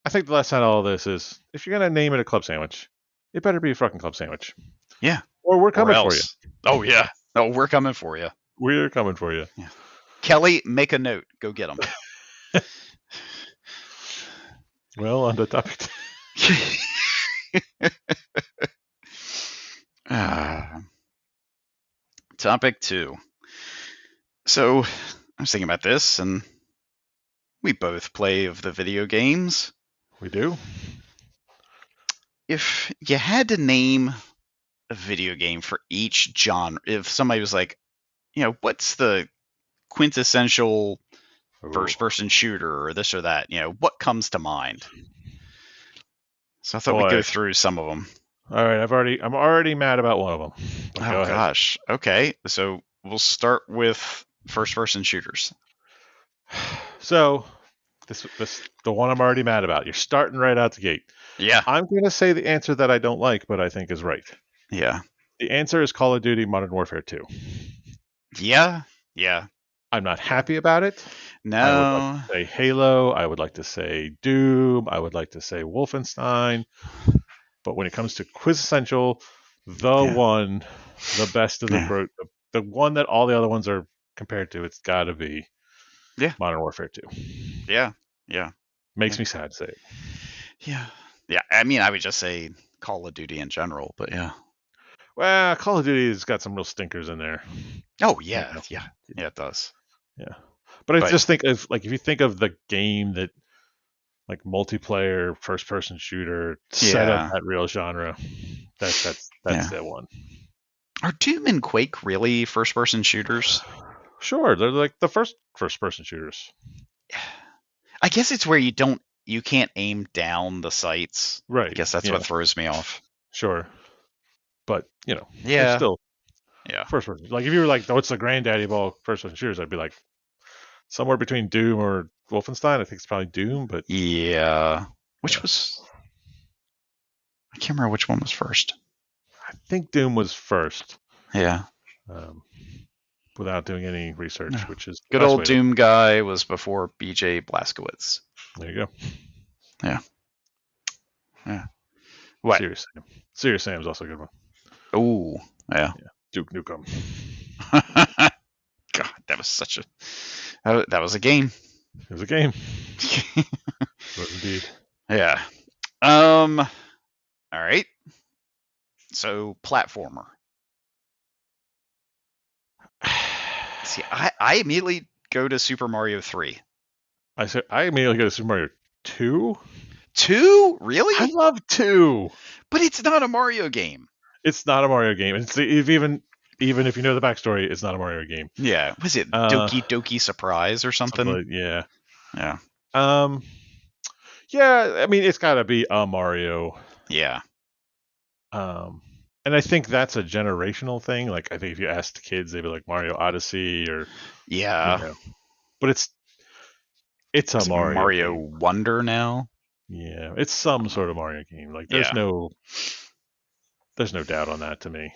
I think the last side of all this is, if you're going to name it a club sandwich, it better be a fucking club sandwich. Yeah. Or we're coming for you. Oh, yeah. Oh, we're coming for you. We're coming for you. Yeah. Kelly, make a note. Go get them. Well, on the topic. Topic 2. So, I was thinking about this, and we both play of the video games. We do. If you had to name a video game for each genre, if somebody was like, what's the quintessential first-person shooter or this or that, what comes to mind? So I thought we'd go through some of them. All right, I'm already mad about one of them. Oh gosh. Okay, so we'll start with first-person shooters. So, the one I'm already mad about. You're starting right out the gate. Yeah. I'm going to say the answer that I don't like, but I think is right. Yeah. The answer is Call of Duty Modern Warfare 2. Yeah. Yeah. I'm not happy about it. No. I would like to say Halo. I would like to say Doom. I would like to say Wolfenstein. But when it comes to quintessential, one, the best of the the one that all the other ones are compared to, it's got to be Modern Warfare 2. Yeah. Yeah. Makes me sad to say it. Yeah. Yeah. I mean, I would just say Call of Duty in general, but yeah. Well, Call of Duty has got some real stinkers in there. Oh, yeah. Yeah. Yeah, it does. Yeah. But I just think of, like, if you think of the game that, like, multiplayer, first-person shooter, set up that real genre, that's that one. Are Doom and Quake really first-person shooters? Sure. They're like the first-person shooters. I guess it's where you can't aim down the sights. Right. I guess that's what throws me off. Sure. But, still. Yeah. First person. Like, if you were like, what's the granddaddy of all first-person shooters? I'd be like, somewhere between Doom or Wolfenstein. I think it's probably Doom, but yeah. Which was? I can't remember which one was first. I think Doom was first. Yeah. Without doing any research, which is good old Doom guy was before BJ Blazkowicz. There you go. Yeah. Yeah. What? Serious Sam's also a good one. Oh, yeah. Duke Nukem. God, that was that was a game. It was a game. It was indeed. Yeah. All right. So, platformer. See, I immediately go to Super Mario 3. I immediately go to Super Mario 2. 2? Really? I love 2. But it's not a Mario game. It's not a Mario game. It's even if you know the backstory, it's not a Mario game. Yeah. Was it Doki Doki Surprise or something? Yeah. Yeah. Yeah, I mean, it's got to be a Mario. Yeah. And I think that's a generational thing. Like, I think if you ask the kids, they'd be like Mario Odyssey or but it's a Mario Wonder now. Yeah, it's some sort of Mario game. Like, there's no doubt on that to me.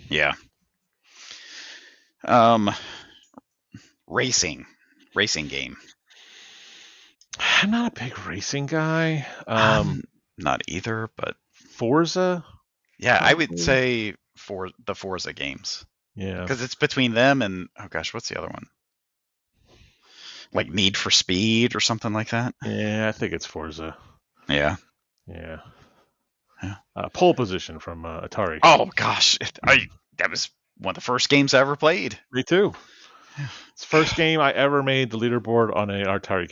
Yeah. Racing game. I'm not a big racing guy. Not either, but Forza. Yeah, I would say for the Forza games. Yeah, because it's between them and what's the other one? Like Need for Speed or something like that. Yeah, I think it's Forza. Yeah. Pole Position from Atari. Oh gosh, that was one of the first games I ever played. Me too. It's the first game I ever made the leaderboard on an arcade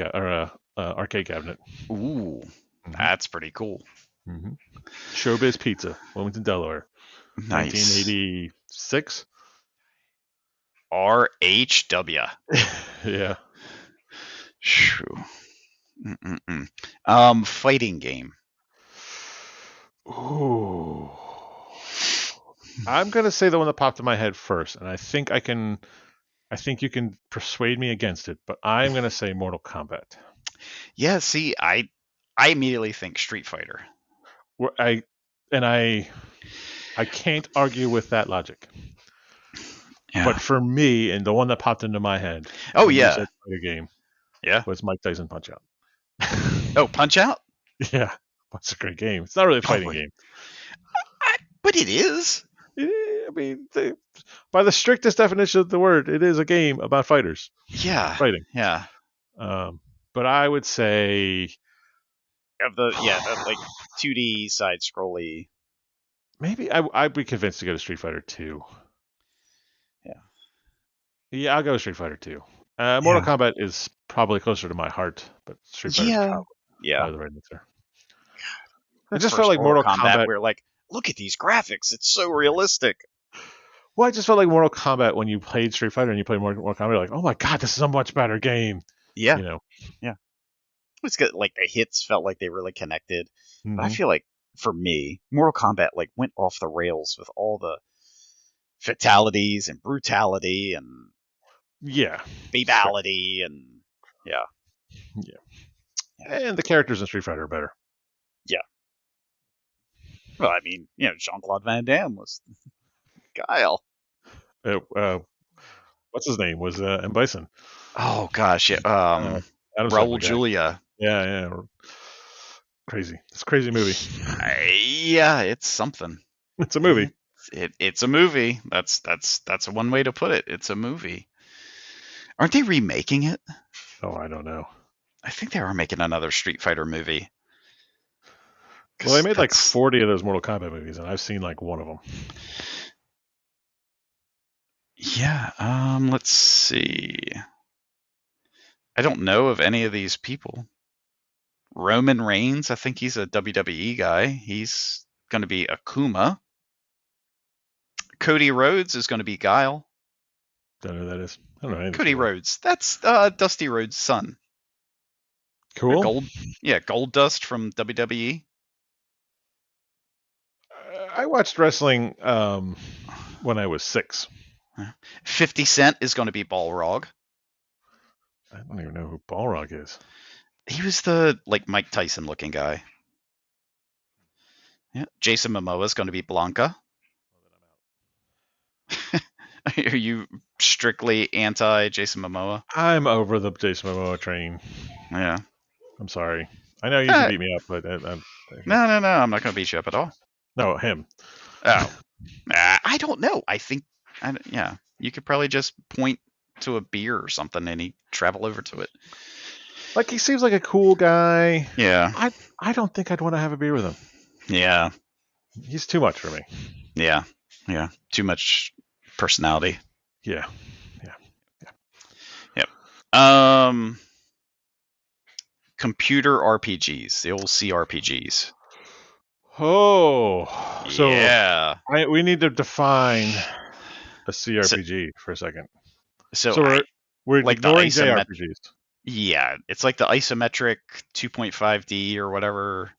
cabinet. Ooh, that's pretty cool. Mm-hmm. Showbiz Pizza, Wilmington, Delaware, Nice. 1986. RHW. Yeah. Shoo. Fighting game. Ooh. I'm gonna say the one that popped in my head first, and I think you can persuade me against it, but I'm gonna say Mortal Kombat. Yeah, see, I immediately think Street Fighter. I can't argue with that logic. Yeah. But for me, and the one that popped into my head, Oh when yeah, you said fighter game, yeah. was Mike Tyson Punch Out. Oh, Punch Out. Yeah, that's a great game. It's not really a fighting game, but it is. I mean, by the strictest definition of the word, it is a game about fighters. Yeah, Fighting. Yeah. But I would say of the like 2D side scrolly. Maybe I'd be convinced to go to Street Fighter 2. Yeah. Yeah, I'll go Street Fighter 2. Mortal Kombat is probably closer to my heart, but Street Fighter is probably the right answer. I just felt like Mortal Kombat. We're like, look at these graphics; it's so realistic. Well, I just felt like Mortal Kombat when you played Street Fighter and you played Mortal Kombat, you're like, oh my god, this is a much better game. Yeah, you know. Yeah. It's good. Like the hits felt like they really connected, but I feel like for me, Mortal Kombat like went off the rails with all the fatalities and brutality and babality and yeah. And the characters in Street Fighter are better. Yeah. Well, I mean, Jean-Claude Van Damme was Guile. What's his name? Was M. Bison. Oh gosh, yeah. Raul Julia. Yeah. Crazy. It's a crazy movie. Yeah, it's something. It's a movie. It's a movie. That's one way to put it. It's a movie. Aren't they remaking it? Oh, I don't know. I think they are making another Street Fighter movie. Well, they made like 40 of those Mortal Kombat movies, and I've seen like one of them. Yeah. Let's see. I don't know of any of these people. Roman Reigns, I think he's a WWE guy. He's going to be Akuma. Cody Rhodes is going to be Guile. Don't know who that is. I don't know. Cody Rhodes. That's Dusty Rhodes' son. Cool. Gold Dust from WWE. I watched wrestling when I was 6. 50 Cent is going to be Balrog. I don't even know who Balrog is. He was the Mike Tyson looking guy. Yeah. Jason Momoa is going to be Blanca. Are you strictly anti Jason Momoa? I'm over the Jason Momoa train. Yeah. I'm sorry. I know you can beat me up, but no, I'm not going to beat you up at all. No, him. Oh, I don't know. I think, you could probably just point to a beer or something, and he'd travel over to it. Like, he seems like a cool guy. Yeah. I don't think I'd want to have a beer with him. Yeah. He's too much for me. Yeah. Too much personality. Yeah. Yep. Computer RPGs, the old CRPGs. Oh, so yeah. We need to define a CRPG for a second. So we're like ignoring JRPGs. Yeah, it's like the isometric 2.5D or whatever.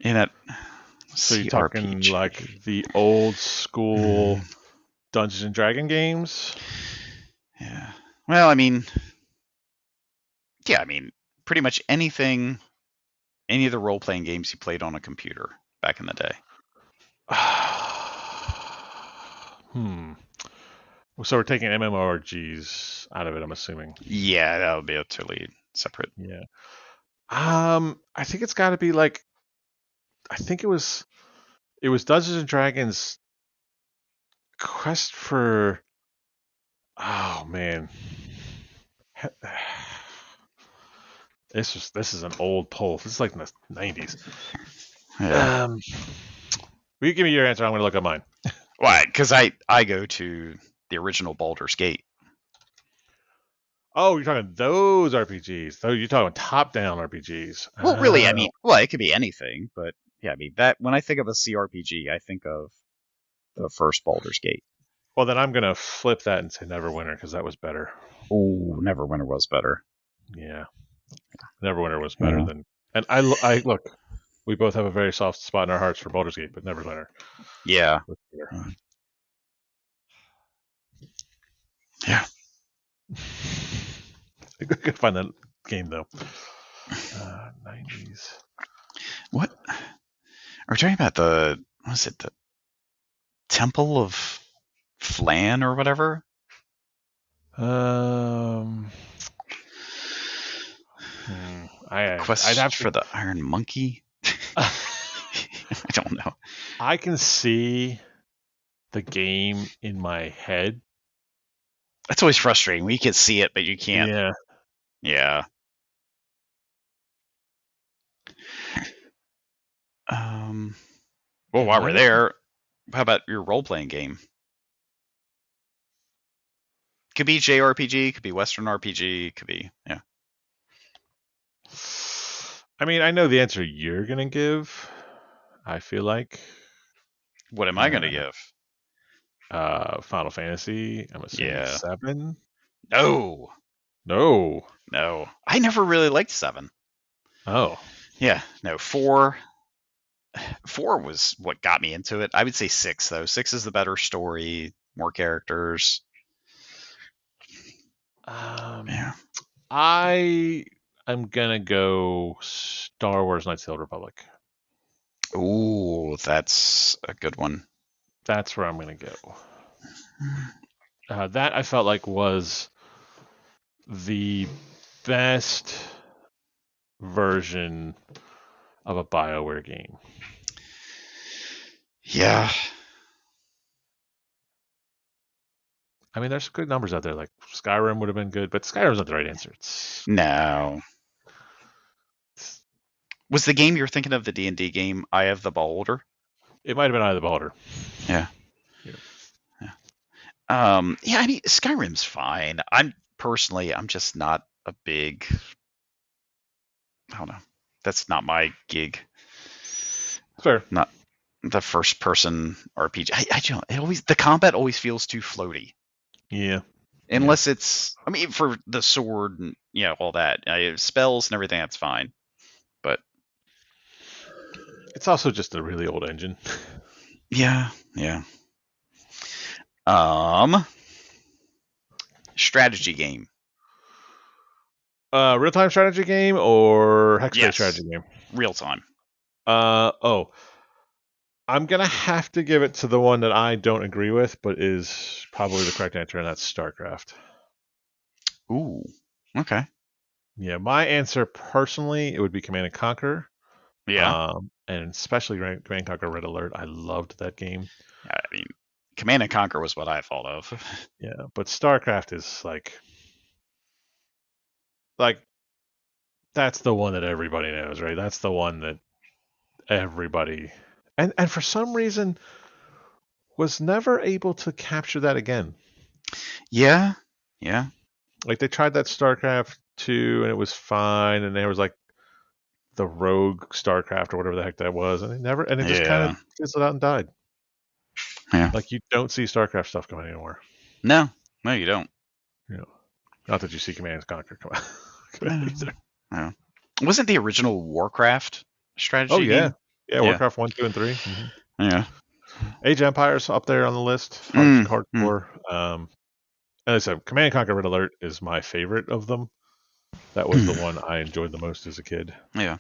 In it. So you're talking like the old school Dungeons and Dragon games? Yeah. Well, I mean, pretty much any of the role-playing games you played on a computer back in the day. So we're taking MMORPGs out of it, I'm assuming. Yeah, that would be a totally separate. Yeah. I think it's got to be like, I think it was Dungeons and Dragons Quest for, oh man. This is an old poll. This is like in the 90s. Yeah. Will you give me your answer? I'm going to look up mine. Why? Because I go to the original Baldur's Gate. Oh, you're talking those RPGs. So you're talking top-down RPGs. Well, really, I Oh. mean, well, it could be anything, but yeah, I mean that when I think of a CRPG, I think of the first Baldur's Gate. Well, then I'm gonna flip that and say Neverwinter because that was better. Oh, Neverwinter was better. Yeah, Neverwinter was better than. And I look, we both have a very soft spot in our hearts for Baldur's Gate, but Neverwinter. Yeah. Yeah. I could find that game though. 90s. What? Are we talking about what was it, the Temple of Flan or whatever? I'd Quest have for to. the Iron Monkey? I don't know. I can see the game in my head. That's always frustrating. We can see it, but you can't. Yeah. Yeah. Well, while we're there, how about your role-playing game? Could be JRPG, could be Western RPG, could be, yeah. I mean, I know the answer you're gonna give. I feel like. What am I gonna give? Final Fantasy. I'm assuming 7. No. I never really liked 7. Oh. Yeah. No. 4. 4 was what got me into it. I would say 6 though. 6 is the better story, more characters. Yeah. I am gonna go Star Wars Knights of the Old Republic. Ooh, that's a good one. That's where I'm gonna go. That I felt like was the best version of a BioWare game. Yeah. I mean, there's good numbers out there. Like Skyrim would have been good, but Skyrim's not the right answer. No. Was the game you're thinking of the D&D game Eye of the Beholder? It might have been Eye of the Beholder. Yeah. Yeah, I mean, Skyrim's fine. I'm just not a big. I don't know. That's not my gig. Fair. Not the first-person RPG. I don't. The combat always feels too floaty. Yeah. Unless it's, I mean, for the sword and all that spells and everything, that's fine. But it's also just a really old engine. Yeah. Strategy game. Real-time strategy game or hex-based strategy game? Real-time. I'm going to have to give it to the one that I don't agree with, but is probably the correct answer, and that's StarCraft. Ooh, okay. Yeah, my answer personally, it would be Command & Conquer. Yeah. And especially Command & Conquer Red Alert. I loved that game. I mean, Command & Conquer was what I thought of. Yeah, but StarCraft is like that's the one that everybody knows, right? That's the one that everybody and for some reason was never able to capture that again. Yeah. Like they tried that StarCraft 2 and it was fine, and there was like the Rogue StarCraft or whatever the heck that was, and it just kind of fizzled out and died. Yeah. Like you don't see StarCraft stuff coming anymore. No, you don't. Not that you see Command & Conquer come out. No. Wasn't the original Warcraft strategy game? Yeah, Warcraft 1, 2, and 3. Mm-hmm. Yeah. Age of Empires up there on the list. Hardcore. And I said, Command & Conquer Red Alert is my favorite of them. That was the one I enjoyed the most as a kid. Yeah.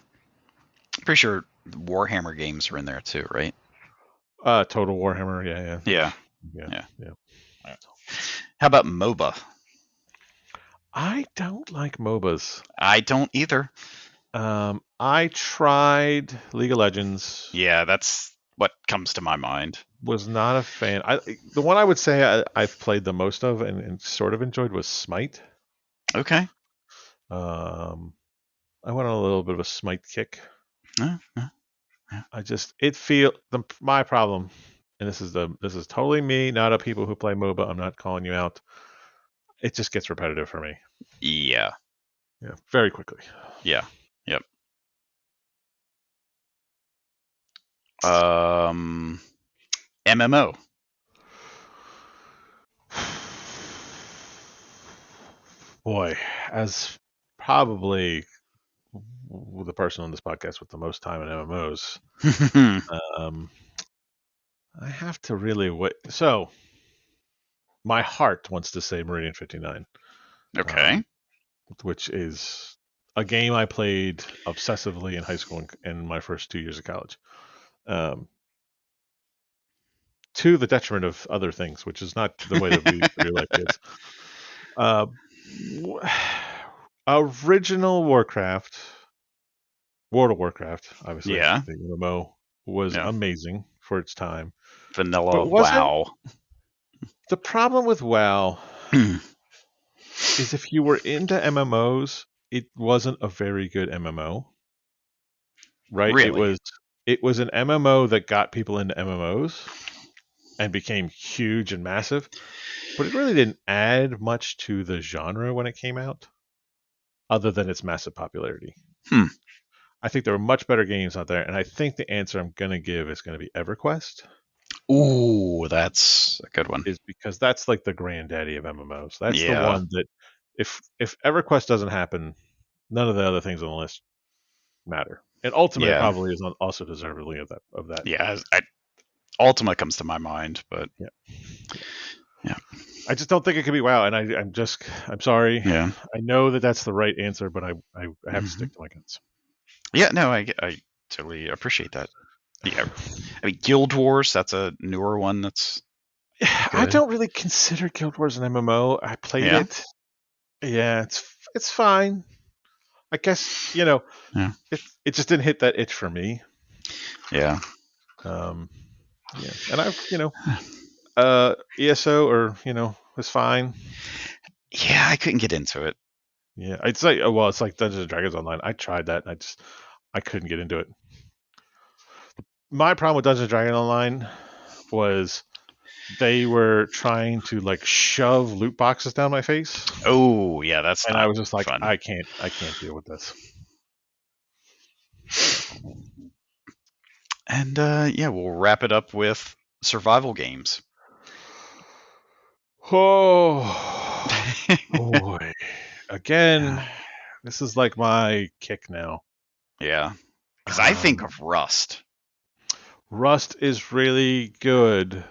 Pretty sure Warhammer games are in there too, right? Total Warhammer, yeah. How about MOBA? I don't like MOBAs. I don't either. I tried League of Legends. Yeah, that's what comes to my mind. Was not a fan. The one I would say I've played the most of and sort of enjoyed was Smite. Okay. I went on a little bit of a Smite kick. Yeah. My problem and this is totally me, not a people who play MOBA. I'm not calling you out. It just gets repetitive for me. Yeah. Yeah, very quickly. Yeah. Yep. MMO. Boy, as probably the person on this podcast with the most time in MMOs, um, I have to really wait. So, my heart wants to say Meridian 59, Okay. which is a game I played obsessively in high school and my first 2 years of college. To the detriment of other things, which is not the way that real life is. Original Warcraft, World of Warcraft, obviously, Yeah. the MMO was Yeah. amazing for its time. Vanilla But wasn't WoW. the problem with WoW is if you were into MMOs, it wasn't a very good MMO, right? Really? It was an MMO that got people into MMOs and became huge and massive, but it really didn't add much to the genre when it came out, other than its massive popularity. I think there are much better games out there, and I think the answer I'm going to give is going to be EverQuest. Ooh, that's a good one. Is because that's like the granddaddy of MMOs. That's the Yeah. one that if EverQuest doesn't happen, none of the other things on the list matter. And Ultimate Yeah. probably is also deservedly of that. Yeah. Ultima comes to my mind, but Yeah. Yeah. I just don't think it could be WoW, and I'm sorry. Yeah. I know that that's the right answer, but I have to Mhm. stick to my guns. Yeah. No, I totally appreciate that. Yeah. I mean, Guild Wars. That's a newer one. That's I good. don't really consider Guild Wars an MMO. I played Yeah. it. Yeah, it's fine. I guess Yeah. it just didn't hit that itch for me. Yeah. Yeah, and I've ESO was fine. Yeah, I couldn't get into it. Yeah, it's like Dungeons and Dragons Online. I tried that. And I couldn't get into it. My problem with Dungeons and Dragons Online was they were trying to like shove loot boxes down my face. Oh, yeah, that's and not I was just like, fun. I can't deal with this. And yeah, we'll wrap it up with survival games. Oh boy! Again, this is like my kick now. Yeah, because I think of Rust. Rust is really good.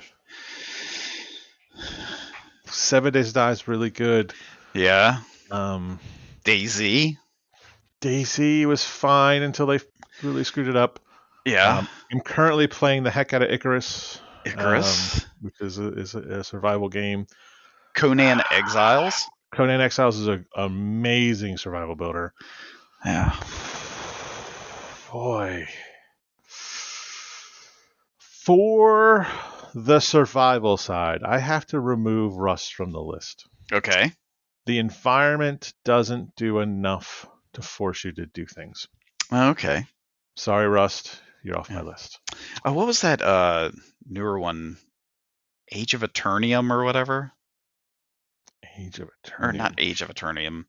7 Days to Die is really good. Yeah. DayZ was fine until they really screwed it up. Yeah. I'm currently playing the heck out of Icarus. Icarus, which is a survival game. Conan Exiles. Conan Exiles is an amazing survival builder. Yeah. Boy. For the survival side, I have to remove Rust from the list. Okay. The environment doesn't do enough to force you to do things. Okay. Sorry, Rust. You're off my list. Oh, what was that newer one? Age of Eternium or whatever? Age of Eternium. Or not Age of Eternium.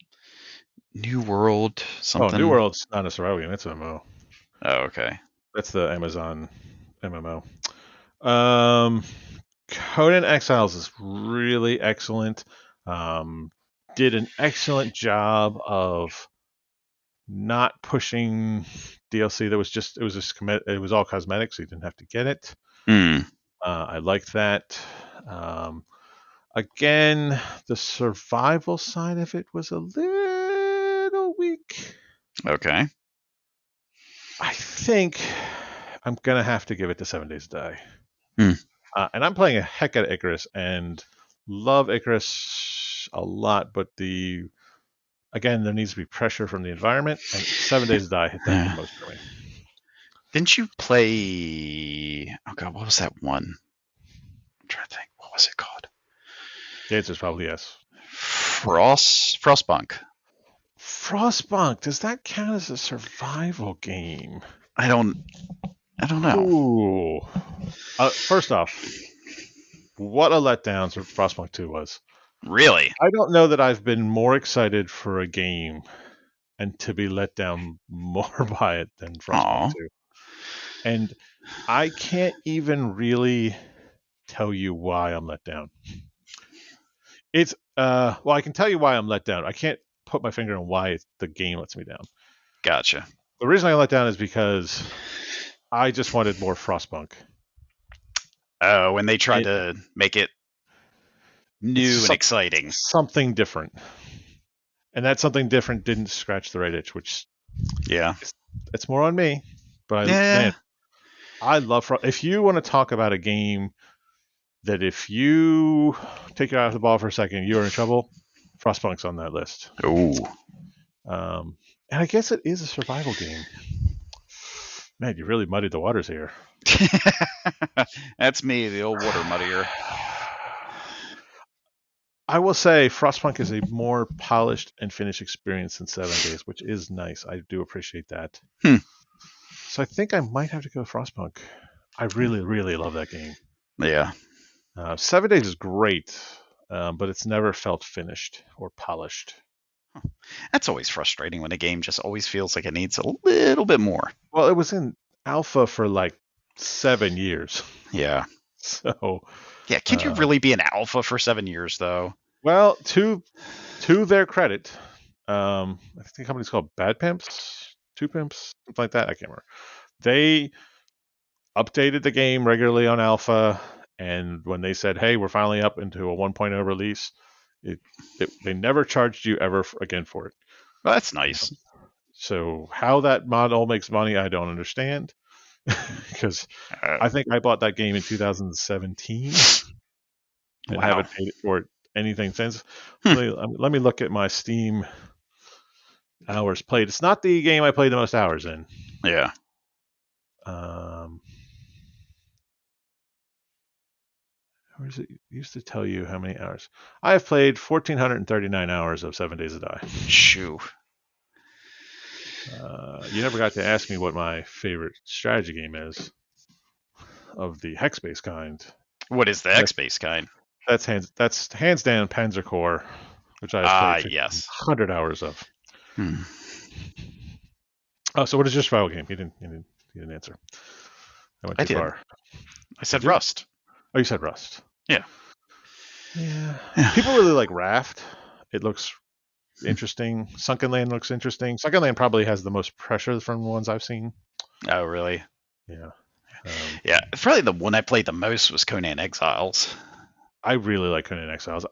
New World something. Oh, New World's not a survival game. It's an MMO. Oh, okay. That's the Amazon MMO. Conan Exiles is really excellent. Did an excellent job of not pushing DLC that it was all cosmetic, so you didn't have to get it. I liked that. Again, the survival side of it was a little weak. Okay. I think I'm gonna have to give it to 7 Days to Die. And I'm playing a heck out of Icarus and love Icarus a lot, but again, there needs to be pressure from the environment, and 7 Days to Die hit that the most for me. Didn't you play? Oh God, what was that one? I'm trying to think. What was it called? The answer is probably yes. Frostpunk. Frostpunk, does that count as a survival game? I don't I don't know. Ooh. First off, what a letdown Frostpunk 2 was. Really? I don't know that I've been more excited for a game and to be let down more by it than Frostpunk Aw. 2. And I can't even really tell you why I'm let down. It's well, I can tell you why I'm let down. I can't put my finger on why the game lets me down. Gotcha. The reason I let down is because I just wanted more Frostpunk. Oh, when they tried It, to make it it's new and exciting. something different, and that something different didn't scratch the right itch, which Yeah. it's more on me. But Yeah. I love if you want to talk about a game that if you take your eye off the ball for a second, you're in trouble. Frostpunk's on that list. Ooh. And I guess it is a survival game. Man, you really muddied the waters here. That's me, the old water muddier. I will say Frostpunk is a more polished and finished experience than 7 Days, which is nice. I do appreciate that. So I think I might have to go Frostpunk. I really, really love that game. Yeah. 7 Days is great, but it's never felt finished or polished. That's always frustrating when a game just always feels like it needs a little bit more. Well, it was in alpha for like 7 years. Yeah. So. Yeah, can you really be an alpha for 7 years, though? Well, to their credit, I think the company's called Bad Pimps, Two Pimps, something like that. I can't remember. They updated the game regularly on alpha, and when they said, "Hey, we're finally up into a 1.0 release," they never charged you ever again for it. Well, that's nice. So how that model makes money, I don't understand, because I think I bought that game in 2017 and haven't paid it for it anything since. Let me look at my Steam hours played. It's not the game I played the most hours in. Yeah. Where is it? It used to tell you how many hours. I have played 1,439 hours of 7 Days to Die. Shoo. You never got to ask me what my favorite strategy game is of the hex-based kind. What is the hex-based kind? That's hands down Panzer Corps, which I have played 100 hours of. Oh, so what is your survival game? You didn't answer. I went too far. I said Rust. Oh, you said Rust. Yeah. People really like Raft. It looks interesting. Sunken Land looks interesting. Sunken Land probably has the most pressure from the ones I've seen. Oh, really? Yeah. Yeah, probably the one I played the most was Conan Exiles. I really like Conan Exiles.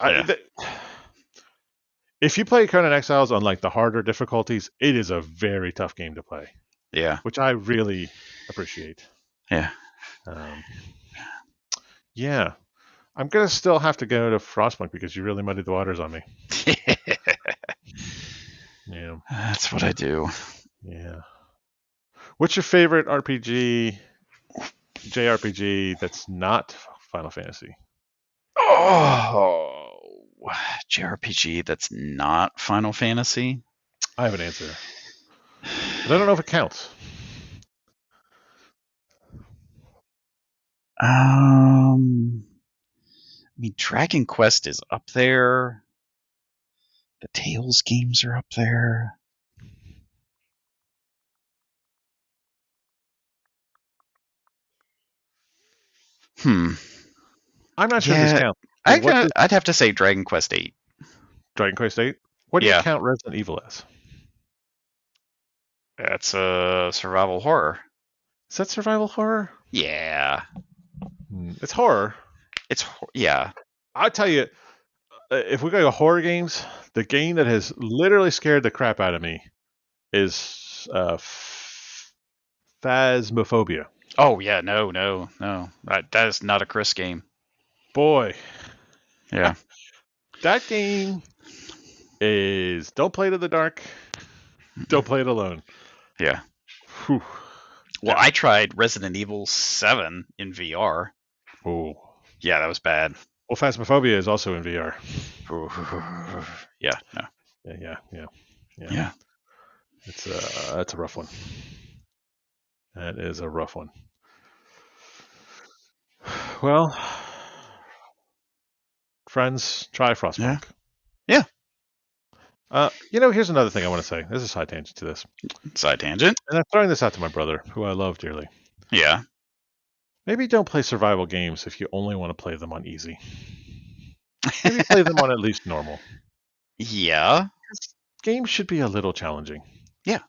If you play Conan Exiles on like the harder difficulties, it is a very tough game to play. Yeah. Which I really appreciate. Yeah. Yeah. I'm going to still have to go to Frostpunk because you really muddied the waters on me. Yeah. That's what I do. Yeah. What's your favorite RPG, JRPG that's not Final Fantasy? Oh, JRPG that's not Final Fantasy? I have an answer. But I don't know if it counts. I mean, Dragon Quest is up there. The Tales games are up there. I'm not sure if this counts. I'd have to say Dragon Quest 8. Dragon Quest 8? What do you count Resident Evil as? That's a survival horror. Is that survival horror? Yeah. It's horror. Yeah. I'll tell you, if we go to horror games, the game that has literally scared the crap out of me is Phasmophobia. Oh, yeah. No. That is not a Chris game. Boy. Yeah. That game is don't play it in the dark. Don't play it alone. Yeah. Whew. Well, I tried Resident Evil 7 in VR. Oh. Yeah, that was bad. Well, Phasmophobia is also in VR. Yeah. No. Yeah. It's a rough one. That is a rough one. Well, friends, try Frostpunk. Yeah. Here's another thing I want to say. There's a side tangent to this. Side tangent. And I'm throwing this out to my brother, who I love dearly. Yeah. Maybe don't play survival games if you only want to play them on easy. Maybe play them on at least normal. Yeah. Games should be a little challenging. Yeah.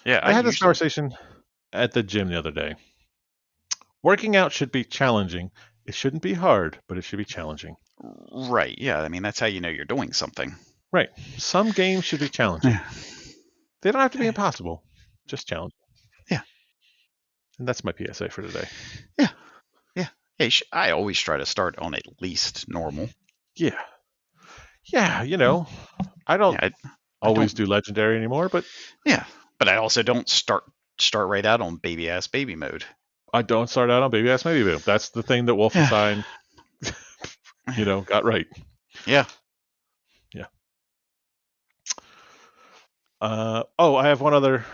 Yeah. I had this conversation at the gym the other day. Working out should be challenging. It shouldn't be hard, but it should be challenging. Right. Yeah. I mean, that's how you know you're doing something. Right. Some games should be challenging. They don't have to be impossible. Just challenging. Yeah. And that's my PSA for today. Yeah. Yeah. Hey, I always try to start on at least normal. Yeah. Yeah. I don't always do legendary anymore, but yeah. But I also don't start right out on baby ass baby mode. I don't start out on baby ass baby mode. That's the thing that Wolfenstein, got right. Yeah. Yeah. I have one other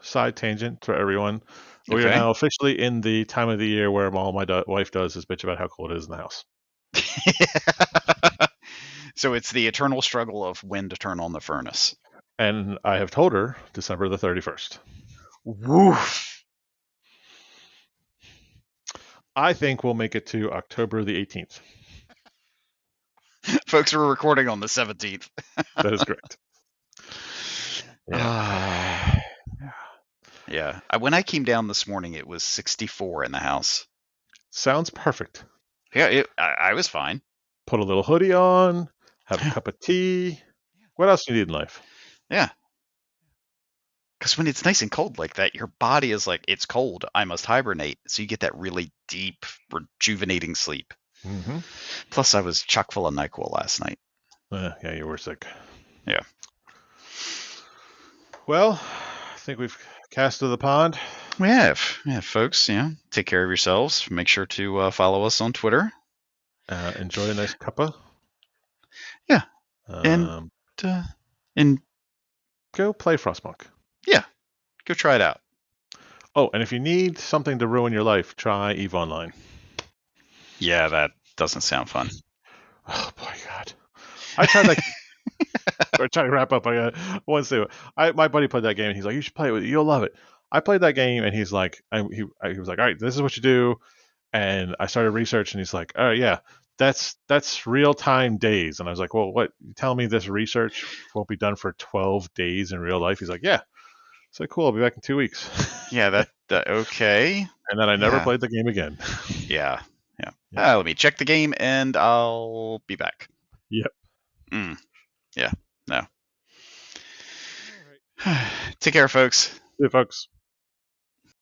side tangent for everyone. We are now officially in the time of the year where all my wife does is bitch about how cold it is in the house. So it's the eternal struggle of when to turn on the furnace. And I have told her December the 31st. Woof. I think we'll make it to October the 18th. Folks, we're recording on the 17th. That is correct. Yeah. Yeah. When I came down this morning, it was 64 in the house. Sounds perfect. Yeah, I was fine. Put a little hoodie on, have a cup of tea. What else do you need in life? Yeah. Because when it's nice and cold like that, your body is like, it's cold, I must hibernate. So you get that really deep, rejuvenating sleep. Mm-hmm. Plus, I was chock full of NyQuil last night. Yeah, you were sick. Yeah. Well, I think we've casted the pond. We have. Yeah, folks, take care of yourselves. Make sure to follow us on Twitter. Enjoy a nice cuppa. Yeah. And go play Frostpunk. Yeah. Go try it out. Oh, and if you need something to ruin your life, try EVE Online. Yeah, that doesn't sound fun. Oh, boy, God. I tried that. We're trying to wrap up. I want to say, my buddy played that game, and he's like, you should play it. You'll love it. I played that game, and he's like, he was like, all right, this is what you do. And I started researching, and he's like, oh, yeah, that's real-time days. And I was like, well, what? You tell me this research won't be done for 12 days in real life? He's like, yeah. So cool, I'll be back in 2 weeks. Yeah, that okay. And then I never played the game again. Yeah. Let me check the game, and I'll be back. Yep. Yeah. No. Take care, folks. See you, folks.